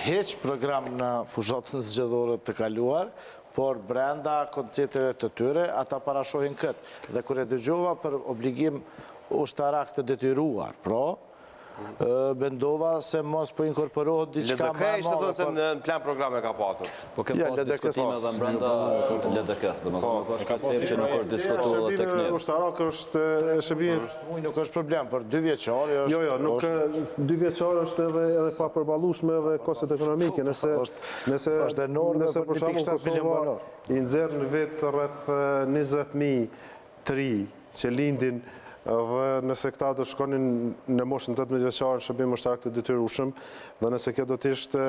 heq program në fushatën zgjedhore të kaluar, por brenda koncepteve të tyre, ata parashohin këtë. Dhe kur e dëgjova për obligim ushtarak të detyruar, pra, mendova se mos po inkorporohet diçka LDK ishte thënë se në plan programe ka patër. Po kem pas diskutime dhe brenda LDK-s, domethënë nuk është këtë them që nuk është diskutuar edhe tek ne. Ushtarak është shërbim. Nuk është problem, për 2 vjeçar është. Jo, nuk 2 vjeçar është edhe pa përballueshme edhe kostet ekonomike, nëse është enorme për shembull Kosova i nxjerr në vit rreth 20.000 tri që lindin dhe nëse këta do të shkonin në moshën 18 vjeçare në shërbim ushtarak të detyrueshëm, dhe nëse kjo do të ishte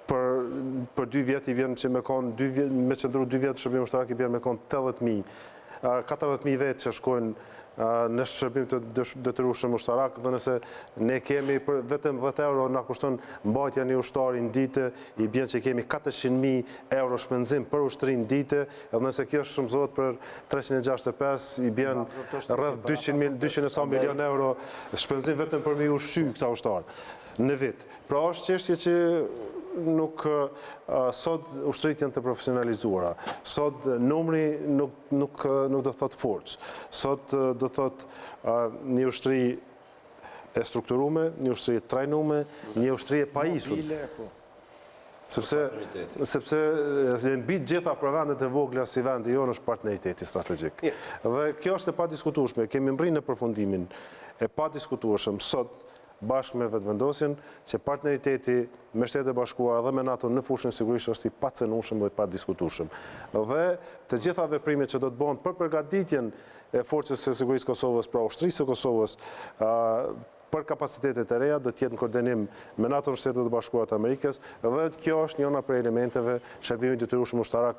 për 2 vjet i vjen që me qëndru 2 vjet shërbim ushtarak i vjen me kon 40.000 vetë që shkojnë në shërbim të detyrueshëm ushtarak, dhe nëse ne kemi vetëm 10 euro na kushton mbajtja një ushtari në ditë, i bjen që kemi 400.000 euro shpenzim për ushtrin në ditë, edhe nëse kjo shumëzohet për 365, i bjen rreth 200 milion euro shpenzim vetëm për me ushqy këta ushtarë në vit. Pra është çështje që nuk sot ushtrit janë të profesionalizuara. Sot numri nuk do thot forcë. Sot do thot një ushtri e strukturume, një ushtri e trajnume, një ushtri e pajisur. Sepse mbi gjitha për vendet e vogla si vendi jonë është partneriteti strategjik. Dhe kjo është e pa diskutueshme. Kemi mbrinë në përfundimin e pa diskutueshëm sot bashkë me vetëvendosjen që partneriteti me Shtetet e Bashkuara dhe me NATO në fushën sigurisht është i pacenueshëm dhe i padiskutueshëm. Dhe të gjitha veprimet që do të bëhen për përgatitjen e forcës së sigurisë Kosovës, pra ushtrisë së Kosovës, për kapacitetet e reja, do të jetë në koordinim me NATO në Shtetet e Bashkuara të Amerikës, dhe kjo është njëna prej elementeve shërbimit detyrueshëm ushtarak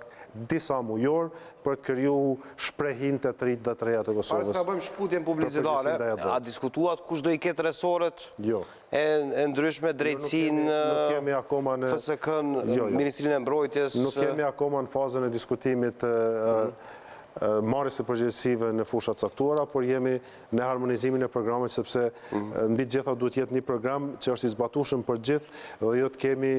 disa mujor për të krijuar shprehin të të rritë dhe të reja të Kosovës. Para se ta bëjmë shkputjen publicitare, a diskutuat kush do i ketë resoret e ndryshme, drejtësinë, FSK-n, Ministrinë e Mbrojtjes? Nuk kemi akoma në fazën e diskutimit marrjes së përgjegjësive në fushat caktuara, por jemi në harmonizimin e programit, sepse mbi gjitha duhet jetë një program që është i zbatueshëm për gjithë dhe jo të kemi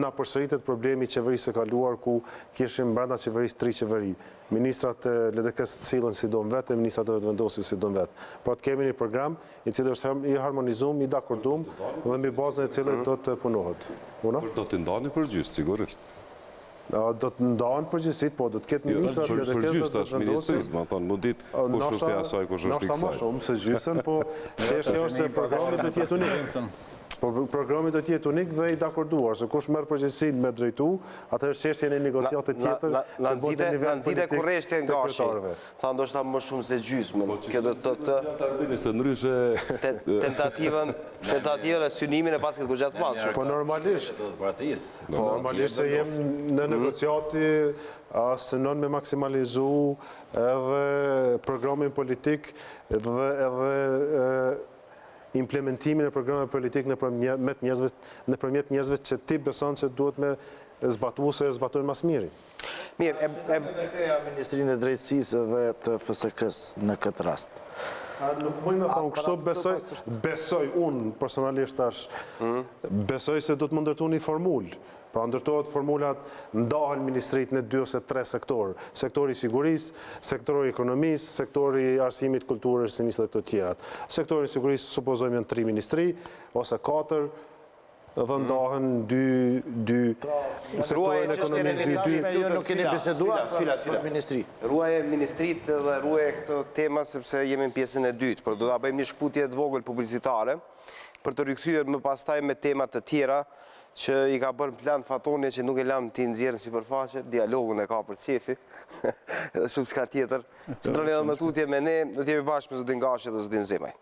na përsëritet problemi i qeverisë së kaluar ku kishim brenda qeverisë 3 qeveri. Ministrat e LDK-s sillen si don vetë, ministrat e vetëvendosjes si don vetë. Por të kemi një program i cili është i harmonizuar, i dakordum dhe mbi bazën e cilit do të punohet. Do të ndani përgjysmë sigurisht. Do të ndahen përgjithësit, po do të ketë ministrat e LDK-s të vendosjes. Ma thonë, më ditë kush është e asaj, kush është i kësaj. Nështë më shumë se gjysën, po çështja është se programi do të jetë unik. Po programi do të jetë unik dhe i dakorduar, se kush merr përgjegjësinë me drejtu, atëherë çështjen e negociate tjetër na nxite kurreshtin gashi. Tha ndoshta më shumë se gjysmën. Kjo do të thotë se ndryshe tentativën e synimin e paske ku gjatë pasur. Po normalisht se jem në negociati synon me maksimalizu edhe programin politik edhe implementimin e programeve politik nëpërmjet njerëzve që ti beson që duhet me zbatu se zbatojnë mas miri. Mirë, LDK-ja Ministrinë e Drejtësisë dhe të FSK-s në këtë rast. Nuk mëjnë me thonë, kështu besoj unë personalisht tash, besoj se do të më ndërtu një formullë. Pra ndërtohet formulat, ndahen ministrit në 2 ose 3 sektorë. Sektori sigurisë, sektori ekonomisë, sektori arsimit, kulturës, sinisë dhe të tjerat. Sektori sigurisë supozojmë janë 3 ministri, ose 4, dhe ndahen 2 sektorin ekonomisë, 2. Jo nuk keni biseduar për ministri. Ruaje ministrit dhe ruaje këto tema sepse jemi në pjesën e dytë, por do ta bëjmë një shkputje të vogël publicitare për të rikthyer më pastaj me tema të tjera që i ka bërë plan Fatoni që nuk e lanë ti nxjerrën sipërfaqe, dialogun e ka për qefi, edhe shumë s'ka tjetër. Që të rrëledhë me tutje me ne, do t'jemi bashkë me zotin Gashi dhe zotin Zemaj.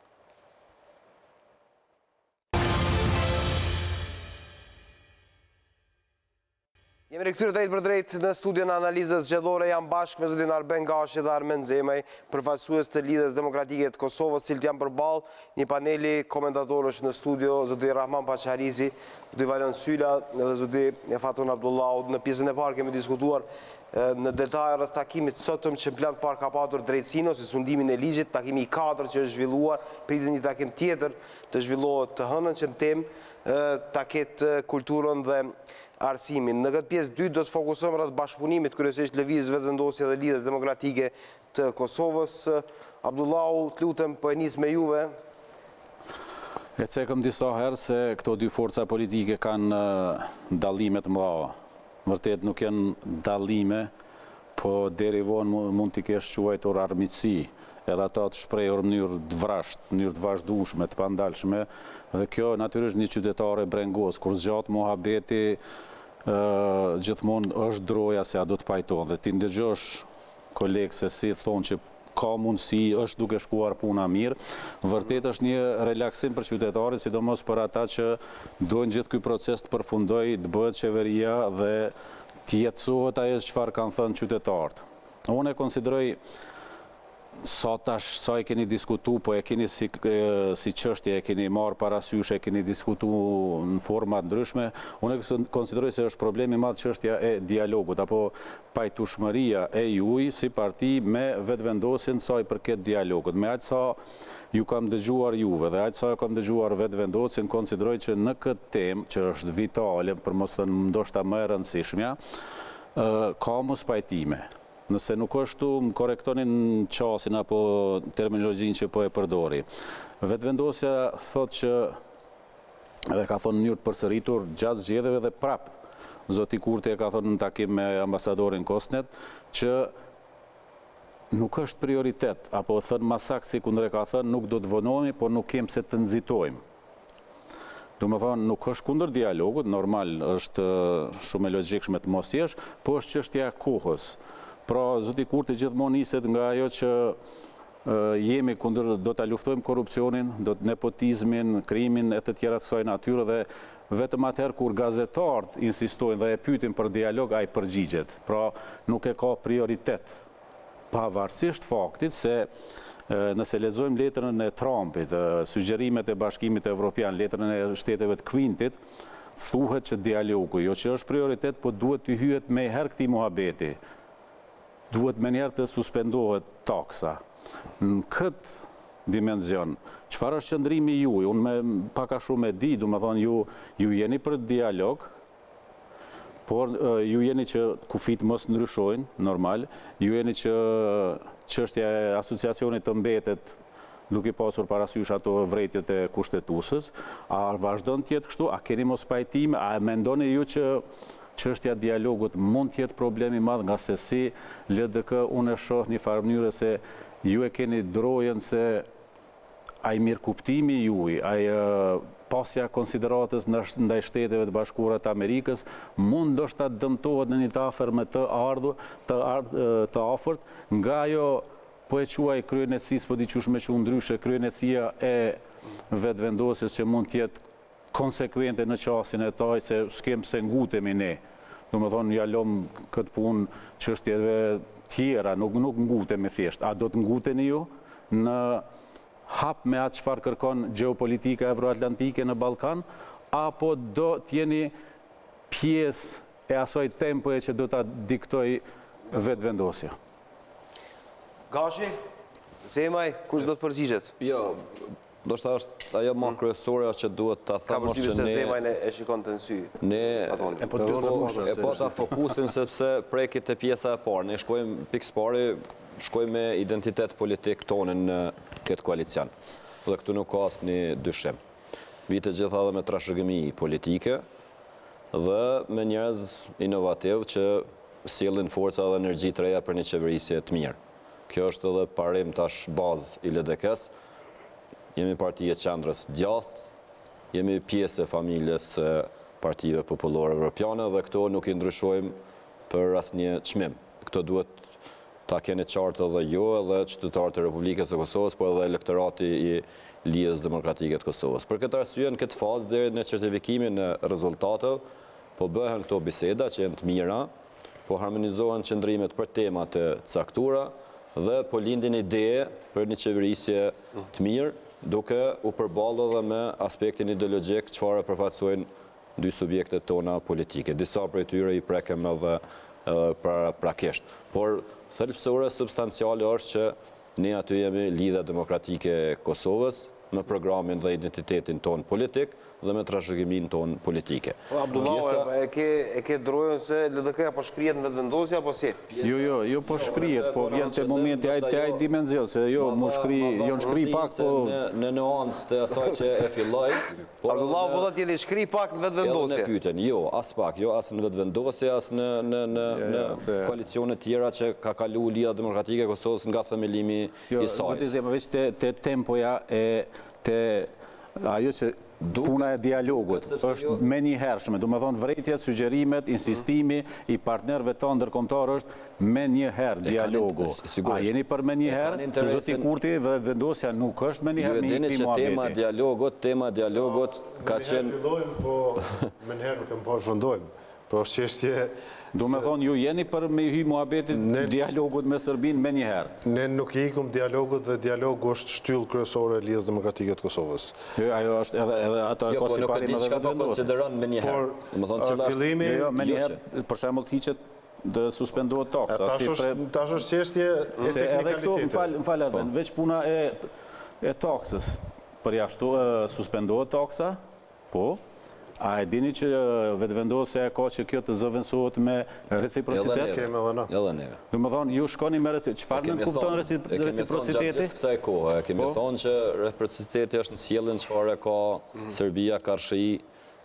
Jemi rikthyer drejt për drejt në studion Analizës Zgjedhore, jam bashkë me zotin Arben Gashi dhe Armen Zemaj, përfaqësues të Lidhjes Demokratike të Kosovës, cilët janë përballë një paneli komentatorësh në studio, zoti Rahman Pacharizi, zoti Valon Syla dhe zoti Fatun Abdullahu. Në pjesën e parë kemi diskutuar në detaj rreth takimit sotëm që në plan parë ka patur drejtësinë ose sundimin e ligjit, takimi i 4 që është zhvilluar, pritet një takim tjetër të zhvillohet të hënën që në temë ta ketë kulturën dhe arsimin. Në këtë pjesë 2 do të fokusohemi rreth bashkëpunimit kryesisht lëvizjes vetëvendosje dhe Lidhjes Demokratike të Kosovës. Abdullahu, të lutem, po e nis me juve. E cekëm disa herë se këto dy forca politike kanë dallime të mëdha. Vërtet nuk janë dallime, po deri vonë mund t'i kesh quajtur armiqësi, edhe ata të shprehur në mënyrë të vrasht, në mënyrë të vazhdueshme, të pandalshme, dhe kjo natyrisht një qytetare brengos, kur zgjat mohabeti gjithmonë është droja se a do të pajton, dhe ti ndëgjosh kolegë se si thonë që ka mundësi, është duke shkuar puna mirë, vërtet është një relaksim për qytetarit, sidomos për ata që dojnë gjithë ky proces të përfundoj, të bëhet qeveria dhe të jetësohet ajo çfarë kanë thënë qytetarët. Unë e konsideroj sa e keni diskutu, po e keni si çështje, e keni marrë parasysh, e keni diskutu në forma ndryshme, unë e konsideroj se është problemi madh çështja e dialogut, apo pajtueshmëria e juaj si parti me vetëvendosjen sa i përket dialogut. Me aq sa ju kam dëgjuar juve dhe aq sa e kam dëgjuar vetëvendosjen, konsideroj që në këtë temë, që është vitale, për mos thënë ndoshta më e rëndësishmja, ka mos pajtime. Nëse nuk është më korektonin qasin apo terminologjin që po e përdori. Vetëvendosja thot që, edhe ka thonë në mënyrë të përsëritur, gjatë zgjedhjeve dhe prap, zoti Kurti e ka thonë në takim me ambasadorin Kosnet, që nuk është prioritet, apo thënë masak si kundre ka thënë, nuk do të vonohemi, por nuk kem se të nxitojmë. Do më thonë, nuk është kundër dialogut, normal është shumë e logjikshme të mos jesh, po është çështja e kohës. Pra, zoti Kurti gjithmonë niset nga ajo që jemi kundër, do ta luftojmë korrupsionin, do të nepotizmin, krimin e të tjera të kësaj natyre, dhe vetëm atëherë kur gazetarët insistojnë dhe e pyetin për dialog, ai përgjigjet. Pra, nuk e ka prioritet. Pavarësisht faktit se nëse lexojmë letrën e Trumpit, sugjerimet e Bashkimit Evropian, letrën e shteteve të Quintit, thuhet që dialogu, jo që është prioritet, po duhet të hyhet me herë këtij muhabeti. Duhet me njerë të suspendohet taksa. Në këtë dimenzion, çfarë është qëndrimi juaj? Unë paka shumë e di, du me thonë ju jeni për dialog, por ju jeni që kufit mos ndryshojnë, normal, ju jeni që çështja e asociacionit të mbetet duke pasur parasysh ato vrejtjet e kushtetuesës. A vazhdon të jetë kështu? A keni mos pajtime? A mendoni ju që çështja e dialogut mund të jetë problemi madh, nga se si LDK unë e shoh një farë mënyre se ju e keni drojën se ai mirëkuptimi juaj, ai pasja konsideratës ndaj Shteteve të Bashkuara të Amerikës mund ndoshta dëmtohet në një të afërm të afërt nga ajo po e quaj kryenetësisë, po diçush me që ndryshe kryenetësia e vetëvendosjes që mund të jetë konsekvente në qasin e taj, se s'kem se ngutemi ne. Do me thonë, ja lom këtë punë çështjeve tjera, nuk ngutemi thjesht. A do të nguteni ju në hap me atë çfarë kërkon gjeopolitika evroatlantike në Ballkan, apo do t'jeni pjesë e asaj tempoje që do ta diktoj vetëvendosja? Gashi, Zemaj, kush do të përgjigjet? Jo, ndoshta është ajo më kryesore që duhet ta them është se Zemajn e shikon të në sy. E po ta fokusin sepse prekit e pjesa e parë. Ne shkojmë shkojmë me identitet politik tonë në këtë koalicion. Dhe këtu nuk ka asnjë dyshim. Vite gjitha dhe me trashëgimi politike dhe me njerëz inovativ që sjellin forca dhe energji të reja për një qeverisje të mirë. Kjo është edhe parim tash bazë i LDK-s. Jemi partije qendrës djathtë, jemi pjesë e familjes partive popullore evropiane dhe këto nuk i ndryshojmë për asnjë çmim. Këto duhet ta keni qartë edhe ju edhe qytetarët e Republikës së Kosovës, por edhe elektorati i Lidhjes Demokratike të Kosovës. Për këtë arsye, në këtë fazë deri në certifikimin e rezultateve, po bëhen këto biseda që janë të mira, po harmonizohen qëndrimet për tema të caktura dhe po lindin ide për një qeverisje të mirë, duke u përballur edhe me aspektin ideologjik çfarë përfaqësojnë dy subjektet tona politike. Disa prej tyre i prekem edhe prakisht. Por thelbësore substanciale është që ne aty jemi Lidhja Demokratike e Kosovës me programin dhe identitetin ton politik dhe me trashëgimin ton politike. Abdullah, e ke drojën se LDK po shkrihet në vetëvendosje apo si? Jo po shkrihet, po vjen te momenti ai dimenzion se jo shkri pak po në nuancë të asaj që e filloi. Abdullah po thotë jeni shkri pak në vetëvendosje. Edhe pyeten, jo, as pak, jo as në vetëvendosje, as në koalicione tjera që ka kalu Lidhja Demokratike e Kosovës nga themelimi i saj. Jo, veç te tempoja te ajo që puna e dialogut është me një hershme, do me thonë vrejtjet, sugjerimet, insistimi i partnerve tonë ndërkombëtar është me një herë dialogu. A jeni për me një herë, se zoti Kurti vendosja nuk është me një herë një i muhabeti. Tema dialogut ka qenë... Fillojmë, po me një herë nuk e më përfundojmë. Po është qështje... Do me thonë, ju jeni për me hy muhabetit dialogut me Sërbin me një herë. Ne nuk i ikum dialogut dhe dialogu është shtyllë kryesore e Lidhjes Demokratike të Kosovës. Jo, ajo është edhe ata Jo, po nuk e di çka po konsideron me një herë. Por fillimi... Me një herë, për shembull hiqet dhe suspendohet taksa. Tash është qështje e teknikalitetit. Më falë, veç puna e taksës. Përjashtu suspendohet taksa, po, a e dini që vetëvendosja ka që kjo të zëvendësohet me reciprocitet? Edhe neve. Do më thonë, ju shkoni me reciprocitet. Çfarë në kupton reciprociteti? Kemi thonë gjatë gjithë kësaj kohë, kemi thonë që reciprociteti është në sjelljen çfarë ka Serbia karshi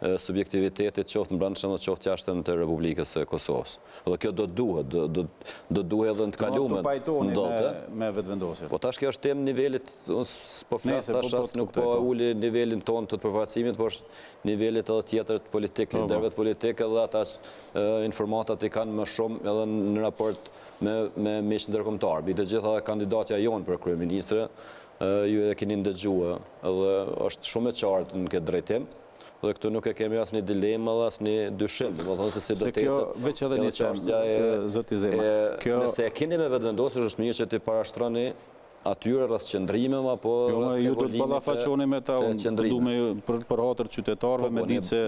subjektivitetit qoftë në brendshëm dhe qoftë jashtëm të Republikës së Kosovës. Dhe kjo do duhet edhe në të kalumen ndodhte. Me vetëvendosje. Po tash kjo është temë nivelit, po flas tash as nuk po uli nivelin ton të përfaqësimit, por është nivelit edhe tjetër të politik, liderëve të politikë edhe ata informatat i kanë më shumë edhe në raport me miq ndërkombëtar. Mbi të gjitha kandidatja jonë për kryeministre, ju e keni ndëgjuar, edhe është shumë e qartë në këtë drejtim. Dhe këtu nuk e kemi asë një dilemë dhe asë një dyshim. Se kjo veç edhe një qëndja zoti Zema. Nëse e keni me vetëvendosje, është mirë që ti parashtroni atyre rreth qëndrimeve apo ju do të ballafaqoni me ta, du me për hatër qytetarëve me ditë se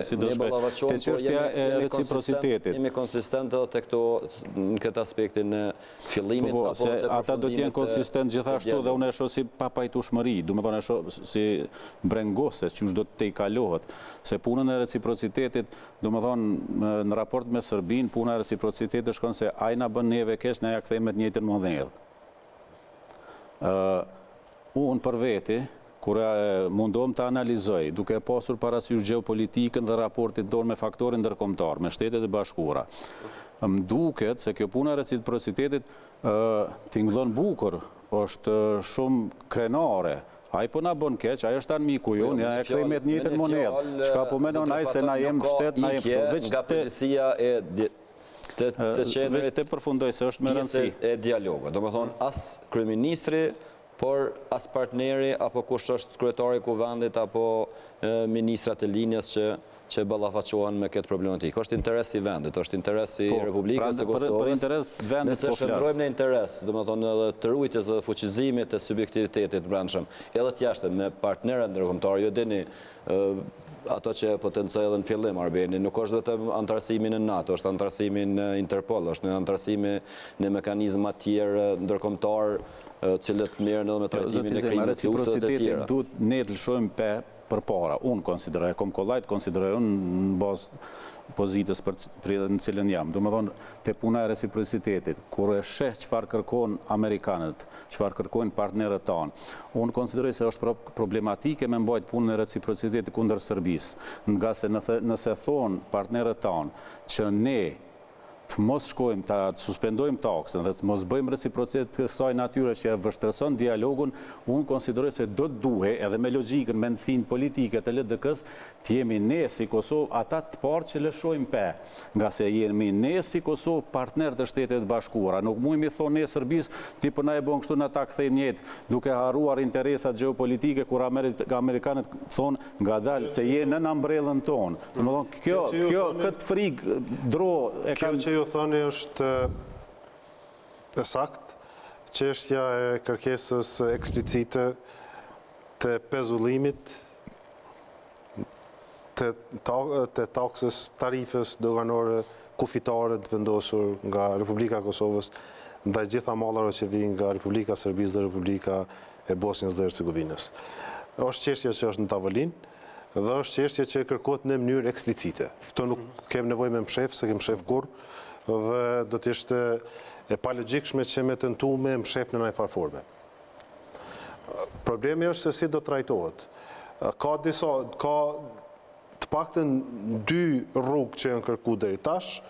si do shkoj. Te çështja e reciprocitetit. Jemi konsistent edhe te këto në këtë aspektin në fillimit apo se ata do të jenë konsistent gjithashtu dhe unë e shoh si papajtueshmëri, do të thonë e shoh si brengose që do të i kalohet, se punën e reciprocitetit, do të thonë në raport me Serbinë, puna e reciprocitetit shkon se ai na bën neve keq, na ja kthejmë të njëjtën modell. Unë për veti, kur mundohem të analizoj, duke pasur parasysh gjeopolitikën dhe raportin tonë me faktorin ndërkombëtar, me Shtetet e Bashkuara, më duket se kjo puna e reciprocitetit tingëllon bukur, është shumë krenare. Ai po na bën keq, ai është anmiku jon, ja e kthejmë të njëjtën monedhë. Çka po mendon ai se na jem shtet, na jem veç nga përgjegjësia e të qenërit të përfundoj se është me rëndësi e dialogut. Do me thonë, as kryeministri, por as partneri, apo kush është kryetari i kuvendit, apo ministrat e linjës që ballafaqohen me këtë problematikë. Është interes i vendit, është interes i Republikës së Kosovës. Për interes të vendit nëse shndrojmë në interes, do me thonë edhe të rujtjes dhe fuqizimit të subjektivitetit brendshëm, edhe të jashtëm me partnerët ndërkombëtar, ju dini ato që potencoj edhe në fillim Arbeni, nuk është vetëm antarësimi në NATO, është antarësimi në Interpol, është në antarësimi në mekanizma tjerë ndërkombëtar, cilët merren edhe me trajtimin e krimit të luftës të tjera. Duhet ne të lëshojmë për para. Unë konsideroj, kom kollajt konsideroj unë në bazë pozitës në cilën jam. Do me thonë, te puna e reciprocitetit, kur e sheh çfarë kërkon Amerikanët, çfarë kërkojnë partnerët tanë, unë konsideroj se është problematike me mbajt punën e reciprocitetit kundër Serbisë, nga se nëse thonë partnerët tanë që ne të mos shkojmë, të suspendojmë taksën dhe të mos bëjmë reciprocitet të kësaj natyre që vështërson dialogun, unë konsideroj se do të duhe, edhe me logjikën, mendësinë politike të LDK-s, të jemi ne si Kosovë ata të parë që lëshojmë pe, nga se jemi ne si Kosovë partner të Shtetet Bashkuara. Nuk mujmë i thonë ne Serbisë, ti për na e bën kështu na ta kthejmë njëjtë, duke harruar interesat gjeopolitike kur amerikanët thonë ngadalë se je në ambrellën tonë. Domethënë kjo këtë frikë dro e Kjo që ju thoni është e sakt, çështja e kërkesës eksplicite të pezullimit të taksës tarifës doganore kufitare të vendosur nga Republika e Kosovës ndaj gjitha mallrave që vijnë nga Republika e Serbisë dhe Republika e Bosnjës dhe Hercegovinës. Është çështja që është në tavolinë dhe është çështje që kërkohet në mënyrë eksplicite. Këto nuk kem nevojë me mshef, se kem mshef kurrë, dhe do të ishte e palogjikshme që me tentu me mshef në ndonjë farë forme. Problemi është se si do trajtohet. Ka të paktën 2 rrugë që janë kërkuar deri tash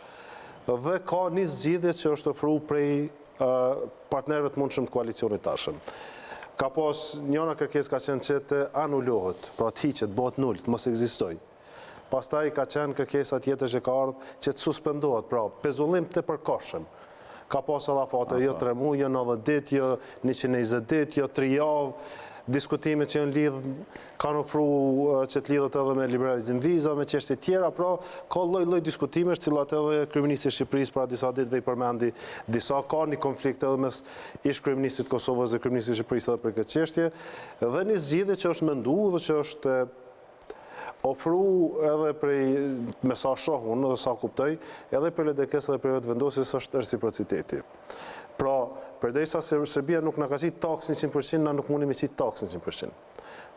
dhe ka një zgjidhje që është ofruar prej partnerëve të mundshëm të koalicionit tashëm. Ka pas njëna kërkesë ka qenë që të anulohet, pra të hiqet, bëhet nul, të mos ekzistojë. Pastaj ka qenë kërkesa tjetër që ka ardhur që të suspendohet, pra pezullim të përkohshëm. Ka pas edhe afate, jo 3 muaj, jo 90 ditë, jo 120 ditë, jo 3 javë, diskutime që janë lidhë, kanë ofruar që të lidhet edhe me liberalizim viza, me çështje tjera, pra ka lloj-lloj diskutimesh, cilat edhe kryeministri i Shqipërisë para disa ditëve i përmendi disa, ka një konflikt edhe mes ish-kryeministrit të Kosovës dhe kryeministrit të Shqipërisë edhe për këtë çështje, dhe një zgjidhje që është menduar dhe që është ofruar edhe prej me sa shoh unë dhe sa kuptoj, edhe për LDK-s edhe për vendosjes është reciprociteti. Pra, përderisa Serbia nuk na ka qitë taksën 100%, na nuk mundi me qitë taksën 100%.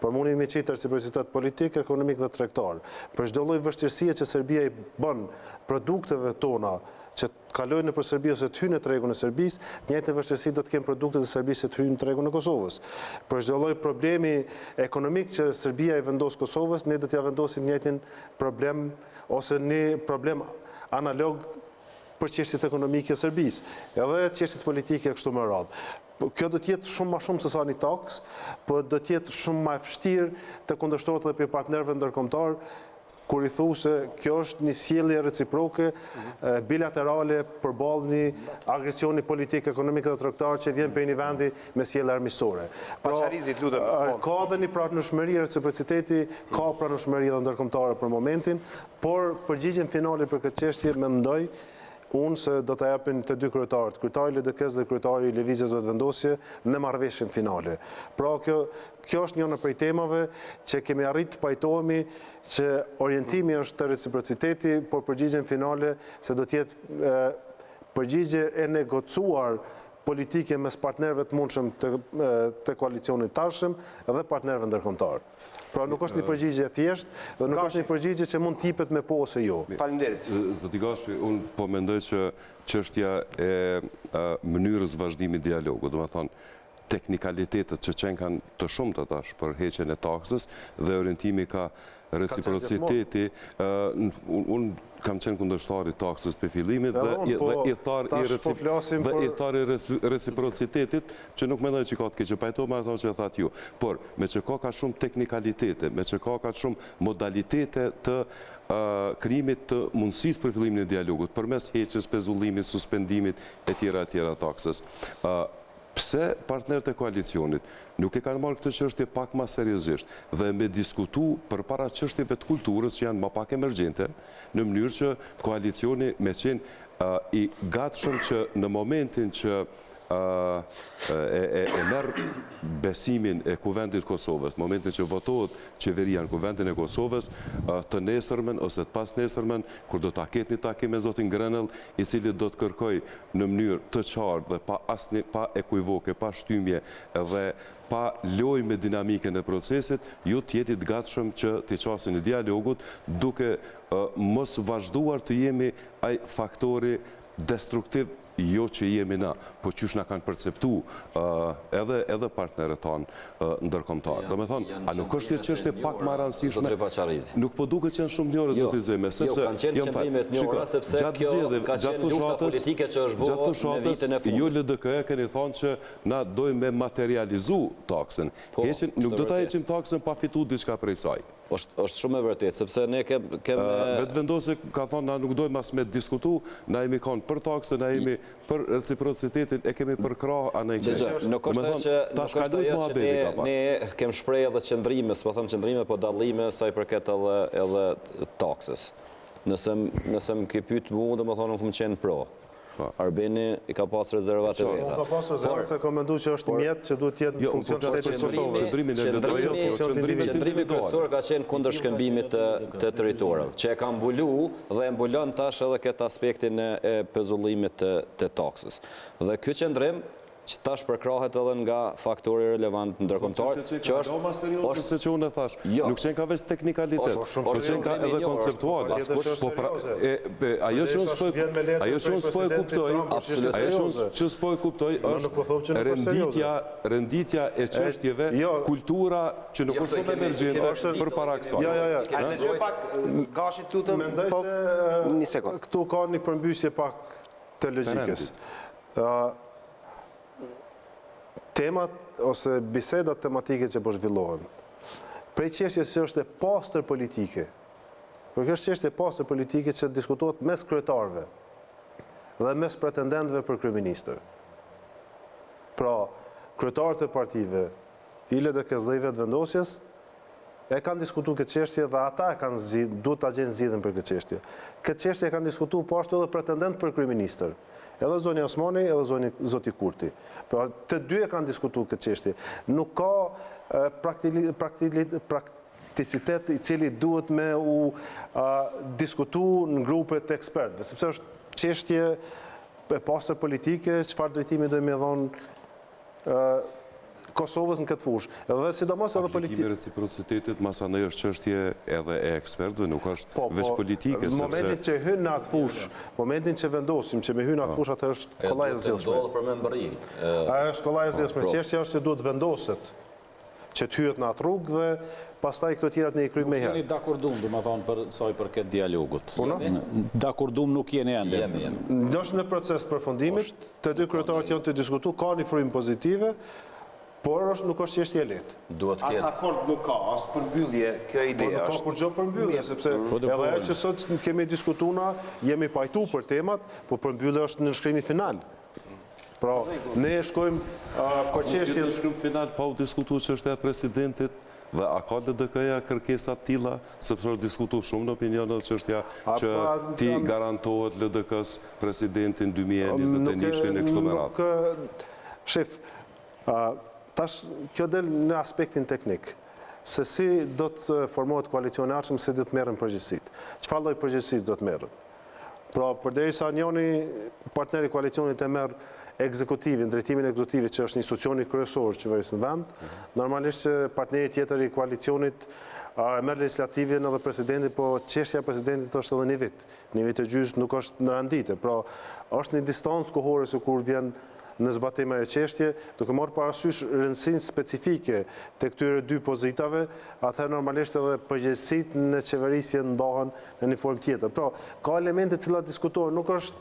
Por mundi me qitë reciprocitet politik, ekonomik dhe tregtar. Për çdo lloj vështirësie që Serbia i bën produkteve tona që kalojnë nëpër Serbi ose të hyjnë në tregun e Serbisë, të njëjtën vështirësi do të kenë produktet e Serbisë që të hyjnë në tregun e Kosovës. Për çdo lloj problemi ekonomik që Serbia i vendos Kosovës, ne do t'ja vendosim njëjtin problem ose një problem analog për çështjet ekonomike e Serbisë, edhe çështjet politike kështu me radhë. Kjo do të jetë shumë më shumë se sa një taks, por do të jetë shumë më e vështirë të kundërshtohet edhe për partnerëve ndërkombëtar, kur i thu se kjo është një sjellje reciproke, bilaterale përballë një agresioni politik, ekonomik dhe tregtar që vjen prej një vendi me sjellje armiqësore. Paçarizit, lutem. Ka edhe një pranueshmëri reciprociteti, ka pranueshmëri edhe ndërkombëtare për momentin, por përgjigjen finale për këtë çështje mendoj unë se do të japin të 2 kryetarët, kryetari i LDK-s dhe kryetari i Lëvizjes së Vendosje në marrëveshjen finale. Pra kjo është njëra prej temave që kemi arritë të pajtohemi që orientimi është të reciprociteti, por përgjigjen finale se do të jetë përgjigje e negocuar politike mes partnerëve të mundshëm të koalicionit tashëm dhe partnerëve ndërkombëtar. Pra nuk është një përgjigje thjesht dhe nuk është një përgjigje që mund të jepet me po ose jo. Faleminderit. Zoti Gashi, unë po mendoj që çështja e mënyrës vazhdimit dialogut, domethënë teknikalitetet që qenë kanë të shumta tash për heqjen e taksës dhe orientimi ka reciprociteti, unë kam qenë kundërshtari taksës për fillimit dhe i thari reciprocitetit që nuk mendoj që ka të keqë pajto me ato që e thatë ju. Por, me që ka shumë teknikalitete, me që ka shumë modalitete të krijimit të mundësisë për fillimin e dialogut, përmes heqjes, pezullimit, suspendimit e tjera taksës. Pse partnerët e koalicionit nuk e kanë marrë këtë çështje pak më seriozisht dhe me diskutu përpara çështjeve të kulturës që janë më pak emergjente, në mënyrë që koalicioni me qenë i gatshëm që në momentin që e merë besimin e Kuvendit Kosovës, momentin që votohet qeveria në Kuvendin e Kosovës, të nesërmen ose të pas nesërmen, kur do të ketë një takim me zotin Grenell, i cili do të kërkoj në mënyrë të qartë dhe pa ekuivoke, pa shtymje dhe pa loj me dinamikën e procesit, ju t'jetit gatshëm që t'i qasin në dialogut, duke mos vazhduar të jemi ai faktori destruktiv jo që jemi na, po qysh na kanë perceptu edhe partnerët tonë ndërkombëtar. Do me thonë, a nuk është që është pak më rëndësishme? Nuk po duket që janë shumë njërë zotizime, sepse kanë qenë qëndrimet njëra, sepse kjo ka qenë lufta politike që është bërë në vitin e fundit. Jo LDK keni thonë që na dojmë me materializu taksën. Nuk do ta heqim taksën pa fitu diçka prej saj. është shumë e vërtet, sepse ne keme... Vetë vendosje ka thonë, na nuk dojmë as me diskutu, na jemi kanë për taksën, na jemi për reciprocitetin, e kemi për krah, a ne kemi. Nuk është ajo që ne kem shprej edhe qëndrime, s'po thëmë qëndrime, po dallime sa i përket edhe taksës. Nëse më ke pyet mu, dhe më thonë, nuk më qenë pro. Arbeni i ka pas rezervat e veta. Ka pas rezervat se ka mendu që është mjet që duhet tjetë në funksion të shtetit Kosovës. Qëndrimi kryesor ka qenë kundër shkëmbimit të territorëve, që e ka mbulu dhe e mbulon tash edhe këtë aspektin e pezullimit të taksës. Dhe ky qëndrim që tash përkrahet edhe nga faktori relevant ndërkombëtar, që është më serioze se që unë e thash. Nuk qenë ka veç teknikalitet, po qenë ka edhe konceptuale. Ajo që unë s'po e kuptoj është renditja e çështjeve, kultura që nuk është shumë emergjente për para kësaj. A të gjë pak gashit tutëm? Mendoj se një sekund. Këtu ka një përmbysje pak të logjikës. Temat ose bisedat tematike që po zhvillohen, prej çështjes që është e pastër politike, për kjo është çështje e pastër politike që diskutohet mes kryetarëve dhe mes pretendentëve për kryeministër. Pra, kryetarët e partive, i LDK-s dhe i vetëvendosjes, e kanë diskutuar këtë çështje dhe ata duhet ta gjenë zgjidhjen për këtë çështje. Këtë çështje kanë diskutuar po ashtu edhe pretendent për kryeministër. Edhe zoni Osmani, edhe zoti Kurti. Pra, të dy e kanë diskutuar këtë çështje. Nuk ka prakticitet i cili duhet me u diskutu në grupet të ekspertëve, sepse është çështje e pastër politike, çfarë drejtimi do me dhonë Kosovës në këtë fushë. Edhe sidomos edhe politikë. Aplikimi reciprocitetit masanej është çështje edhe e ekspertëve, nuk është veç politike. Në momentin që hynë në atë fushë, momentin që vendosim që me hynë në atë fushë, atë është kollaj e zgjedhshme. Ajo është kollaj e zgjedhshme. Çështja është që duhet vendoset që të hyhet në atë rrugë dhe pastaj këto tjerat ne i kryjmë me herë. Nuk jeni dakordum, do të thonë, për saj për këtë dialogut. Dakordum nuk jeni ende. Është në proces përfundimit, të dy kryetarët janë të diskutuar, ka një frymë pozitive, por nuk është çështje e lehtë. As akord nuk ka, as përmbyllje, kjo ide është. Nuk ka kur gjë përmbyllje, sepse edhe ajo që sot kemi diskutuar, jemi pajtuar për temat, por përmbyllja është në nënshkrimi final. Pra, ne shkojmë për çështjen në shkrim final pa u diskutuar çështja e presidentit. Dhe a ka LDK-ja kërkesa të tilla, sepse është diskutuar shumë në opinionet çështja që ti garantohet LDK-s presidentin 2021 e kështu me radhë. Shef, tash kjo del në aspektin teknik, se si do të formohet koalicioni i ardhshëm, si do të merren përgjegjësitë. Çfarë lloj përgjegjësisë do të merren? Pra, përderisa njëri partneri i koalicionit e merr ekzekutivin, drejtimin ekzekutivit që është institucioni kryesor qeverisë në vend, normalisht që partneri tjetër i koalicionit e merr legislativin edhe presidentin, po çështja e presidentit është edhe një vit e gjysmë nuk është në rendite. Pra, është një distancë kohore se kur vjen në zbatim e çështje, duke marrë parasysh rëndësinë specifike të këtyre dy pozitave, atëherë normalisht edhe përgjegjësitë në qeverisje ndahen në një formë tjetër. Pra, ka elemente të cilat diskutohen, nuk është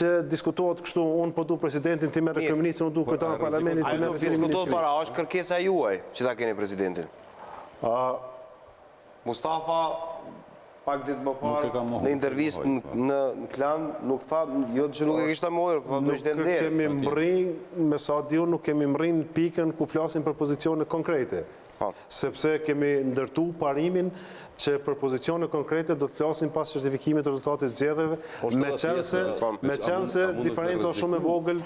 që diskutohet kështu, unë po du presidentin, ti merr kryeministrin, unë du kryetar në parlamentin, ti merr ministrin. Diskutohet para, është kërkesa juaj që ta keni presidentin. Mustafa pak ditë më parë, në intervistë në Klan, nuk tha, jo që nuk e kishta mojër, tha do ishte ndërë. Nuk kemi mbrin, me sa diu, nuk kemi mbrin pikën ku flasin për pozicione konkrete. Sepse kemi ndërtu parimin që për pozicione konkrete do të flasin pas certifikimit të rezultatit zgjedhjeve, me qenë se diferenca shumë e vogël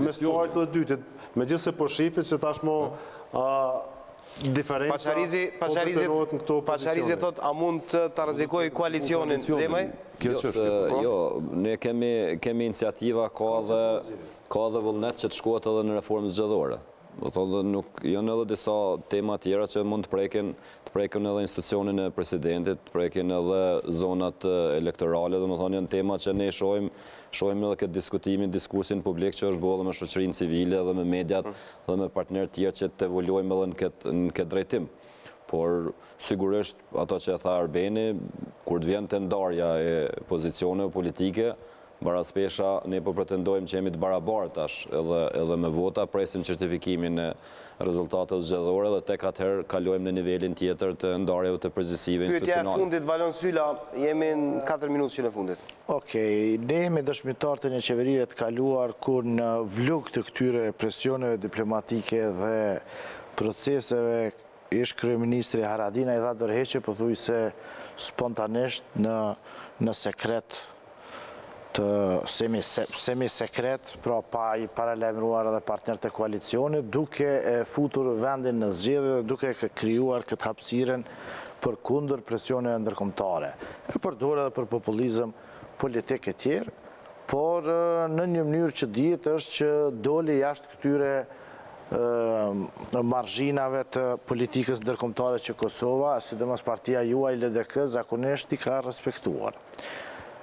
mes parit dhe dytit. Megjithëse po shifit që tashmo diferenca... Paqarizi thot, a mund të rrezikojë koalicionin zemaj? Jo, ne kemi iniciativa, ka dhe vullnet që të shkohet edhe në reformë zgjedhore. Do thonë nuk janë edhe disa tema tjera që mund të preken edhe institucionin e presidentit, të preken edhe zonat elektorale, do më thonë janë tema që ne shohim edhe këtë diskutimin, diskursin publik që është bërë me shoqërinë civile dhe me mediat dhe me partnerë tjerë që të evoluojmë edhe në këtë drejtim. Por sigurisht ato që e tha Arbeni, kur të vjen të ndarja e pozicioneve politike, baraspesha ne po pretendojmë që jemi të barabartash edhe me vota, presim certifikimin e rezultateve zgjedhore dhe tek atëherë kalojmë në nivelin tjetër të ndarjeve të përgjegjësive institucionale. Pyetja e fundit, Valon Sylla, jemi në 4 minutë që në fundit. Okej, ne jemi dëshmitar të një qeverie të kaluar kur në vlug të këtyre presioneve diplomatike dhe proceseve ish kryeministri Haradinaj dha dorëheqje pothuajse spontanisht në sekret të semi-sekret, pra pa i paralajmëruar edhe partnerët e koalicionit, duke e futur vendin në zgjedhje dhe duke krijuar këtë hapësiren për kundër presioneve ndërkombëtare. E përdor edhe për populizëm politik e tjerë, por në një mënyrë që dihet është që doli jashtë këtyre marxhinave të politikës ndërkombëtare që Kosova, sidomos partia juaj LDK, zakonisht i ka respektuar.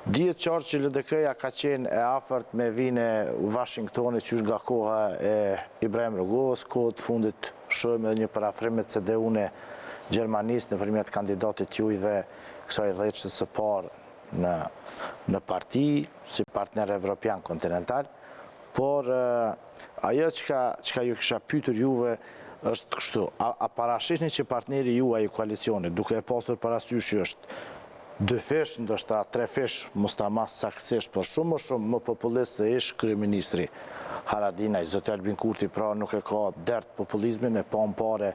Dihet qartë që LDK-ja ka qenë e afërt me vine Washingtonit që është nga koha e Ibrahim Rogovës, kohë të fundit shohim edhe një parafrim me CDU-n e Gjermanisë nëpërmjet kandidatit juaj dhe kësaj dhjetës së parë në parti, si partner evropian kontinental, por ajo çka ju kisha pyetur juve është kështu, a parashihni që partneri juaj i koalicionit, duke e pasur parasysh që është 2 fesh, ndoshta 3 fesh, mos ta mas saktësisht, por shumë më populist se ish kryeministri Haradinaj, zoti Albin Kurti, pra nuk e ka dert populizmin, e pa pare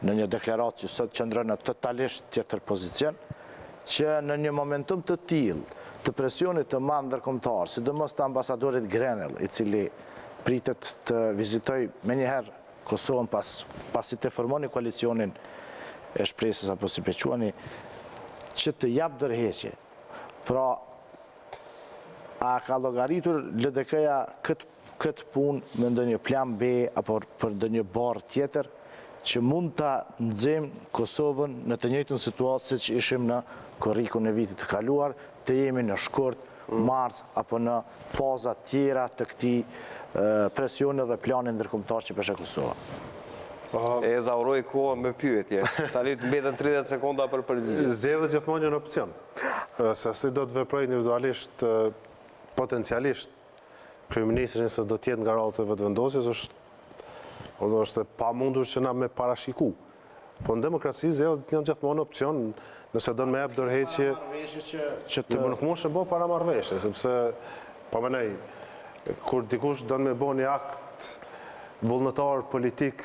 në një deklaratë që sot qëndron në totalisht tjetër pozicion, që në një momentum të tillë të presionit të madh ndërkombëtar, sidomos të ambasadorit Grenell, i cili pritet të vizitoj menjëherë Kosovën pasi të formoni koalicionin e shpresës apo si pequani, që të jap dorëheqje. Pra, a ka llogaritur LDK-ja këtë punë me ndonjë plan B apo për ndonjë barë tjetër që mund ta nxjejmë Kosovën në të njëjtën situatë siç ishim në korrikun e vitit të kaluar, të jemi në shkurt, mars apo në faza tjera të këtij presioni dhe plani ndërkombëtar që peshe Kosova. E zauroj kohën me pyetje. Tani mbeten 30 sekonda për përgjigje. Zgjedhjet gjithmonë janë opcion. Se si do të veproj individualisht, potencialisht, kryeministri nëse do të jetë nga rallët e vetëvendosjes është e pamundur që na me parashiku. Po në demokraci zgjedhjet janë gjithmonë opcion, nëse do të më jap dorëheqje që nuk mund të bëj para marrëveshje, sepse po mendoj kur dikush do të më bëjë një akt vullnetar politik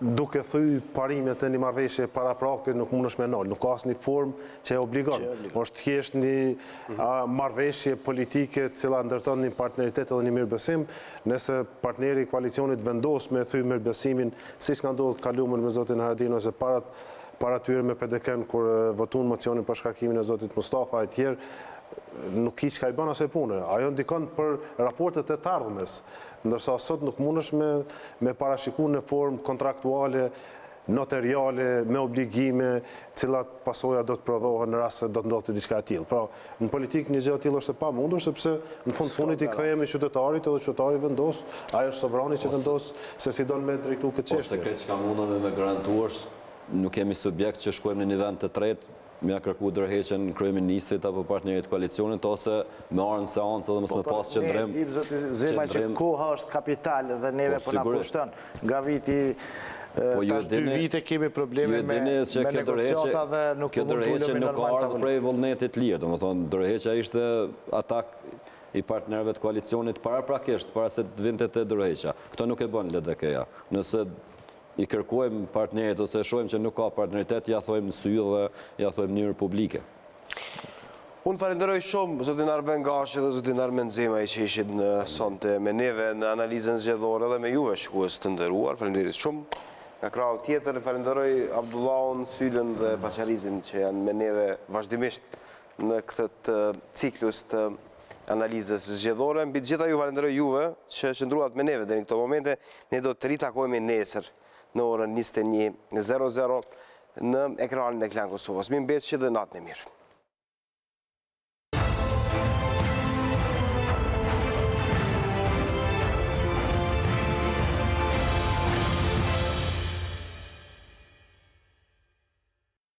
duke thyë parimet e një marrëveshje paraprake nuk mundesh me nol, nuk ka asnjë formë që e obligon. Është thjesht një marrëveshje politike e cila ndërton një partneritet edhe një mirëbesim, nëse partneri i koalicionit vendos me thyë mirëbesimin, siç ka ndodhur kaluar me zotin Haradinaj ose para tyre me PDK-n kur votuan mocionin për shkarkimin e zotit Mustafa e tjerë, nuk hiç ka i bën asaj pune. Ajo ndikon për raportet e të ardhmes, ndërsa sot nuk mundesh me parashikuar në formë kontraktuale, notariale, me obligime, cilat pasoja do të prodhohen në rast se do të ndodhte diçka e tillë. Pra, në politikë një gjë e tillë është e pamundur sepse në fundit i kthehemi qytetarit edhe qytetari vendos, ai është sovrani që vendos se si don me drejtu këtë çështje. Po sekret që mundemi me garantuar, nuk kemi subjekt që shkojmë në një vend të tretë, me kërku dorëheqjen kryeministrit apo partnerit koalicionit ose me arën seancë dhe mos me pas qëndrim. Ne zoti Zema që koha është kapital dhe neve po na kushton. Nga viti tash 2 vite kemi probleme me negociata dhe nuk mund të ulemi nuk ka ardhur prej vullnetit lirë, domethënë dorëheqja ishte atak i partnerëve të koalicionit paraprakisht, para se të vinte te dorëheqja. Kto nuk e bën LDK-ja. Nëse i kërkojmë partnerit ose shohim që nuk ka partneritet, ja thojmë në sy dhe ja thojmë në mënyrë publike. Unë falenderoj shumë zotin Arben Gashi dhe zotin Armen Zemaj që ishin sonte me neve në analizën zgjedhore dhe me juve shikues të nderuar. Faleminderit shumë. Nga krau tjetër falenderoj Abdullahun, Syllën dhe Paçarizin që janë me neve vazhdimisht në këtë ciklus të Analizës Zgjedhore. Mbi të gjitha ju falenderoj juve që qëndruat me neve deri në këto momente. Ne do të ritakojmë nesër në orën 21:00 në ekranin e Klan Kosovës. Mi mbeqë dhe natën e mirë.